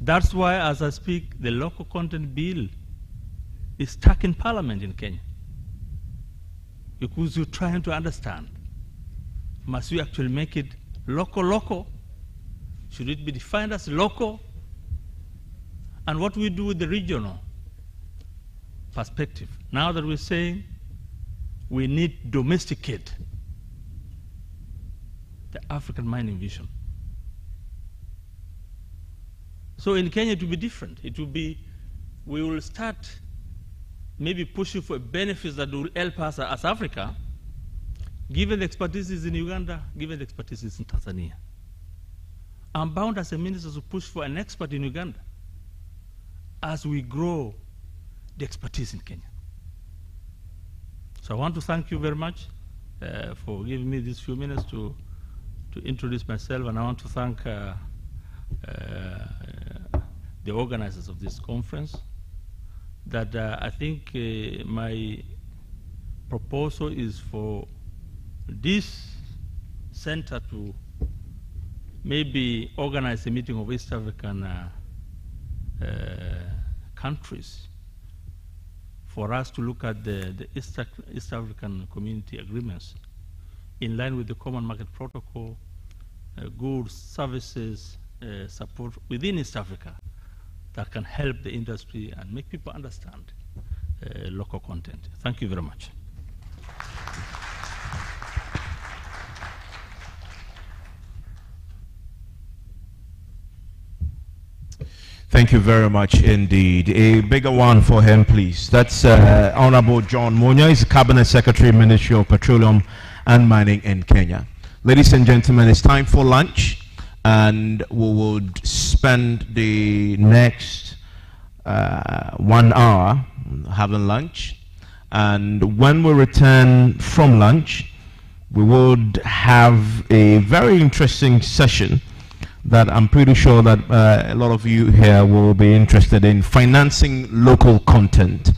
That's why, as I speak, the local content bill is stuck in Parliament in Kenya. Because you're trying to understand, must we actually make it local? Should it be defined as local? And what we do with the regional perspective. Now that we're saying we need to domesticate the African mining vision. So in Kenya, it will be different. It will be, we will start maybe pushing for benefits that will help us as Africa, given the expertise in Uganda, given the expertise in Tanzania. I'm bound as a minister to push for an expert in Uganda as we grow the expertise in Kenya. So I want to thank you very much for giving me these few minutes to introduce myself, and I want to thank the organizers of this conference. That I think my proposal is for this center to maybe organize a meeting of East African countries for us to look at the East African community agreements in line with the Common Market Protocol, goods, services, support within East Africa that can help the industry and make people understand local content. Thank you very much. Thank you very much indeed. A bigger one for him, please. That's Honorable John Munya. He's the Cabinet Secretary, Ministry of Petroleum and Mining in Kenya. Ladies and gentlemen, it's time for lunch, and we would spend the next 1 hour having lunch. And when we return from lunch, we would have a very interesting session that I'm pretty sure that a lot of you here will be interested in: financing local content.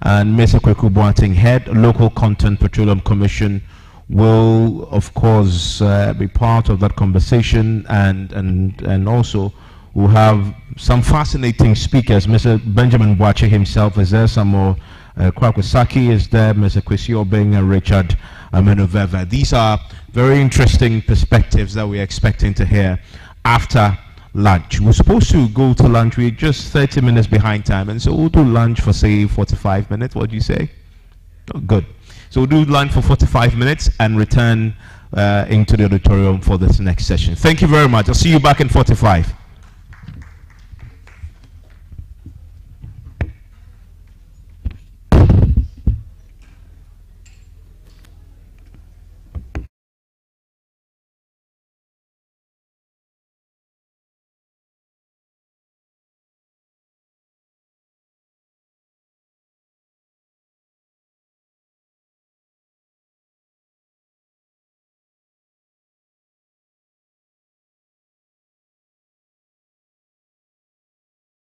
And Mr. Kweku Boateng, Head Local Content Petroleum Commission, will of course be part of that conversation, and also we'll have some fascinating speakers. Mr. Benjamin Boakye himself is there, some more Kwaku Saki is there, Mr. Kwesi Obeng and Richard Amenoveva. These are very interesting perspectives that we're expecting to hear after lunch. We're supposed to go to lunch, we're just 30 minutes behind time, and so we'll do lunch for say 45 minutes. What do you say? Oh, good. So we'll do line for 45 minutes and return into the auditorium for this next session. Thank you very much. I'll see you back in 45.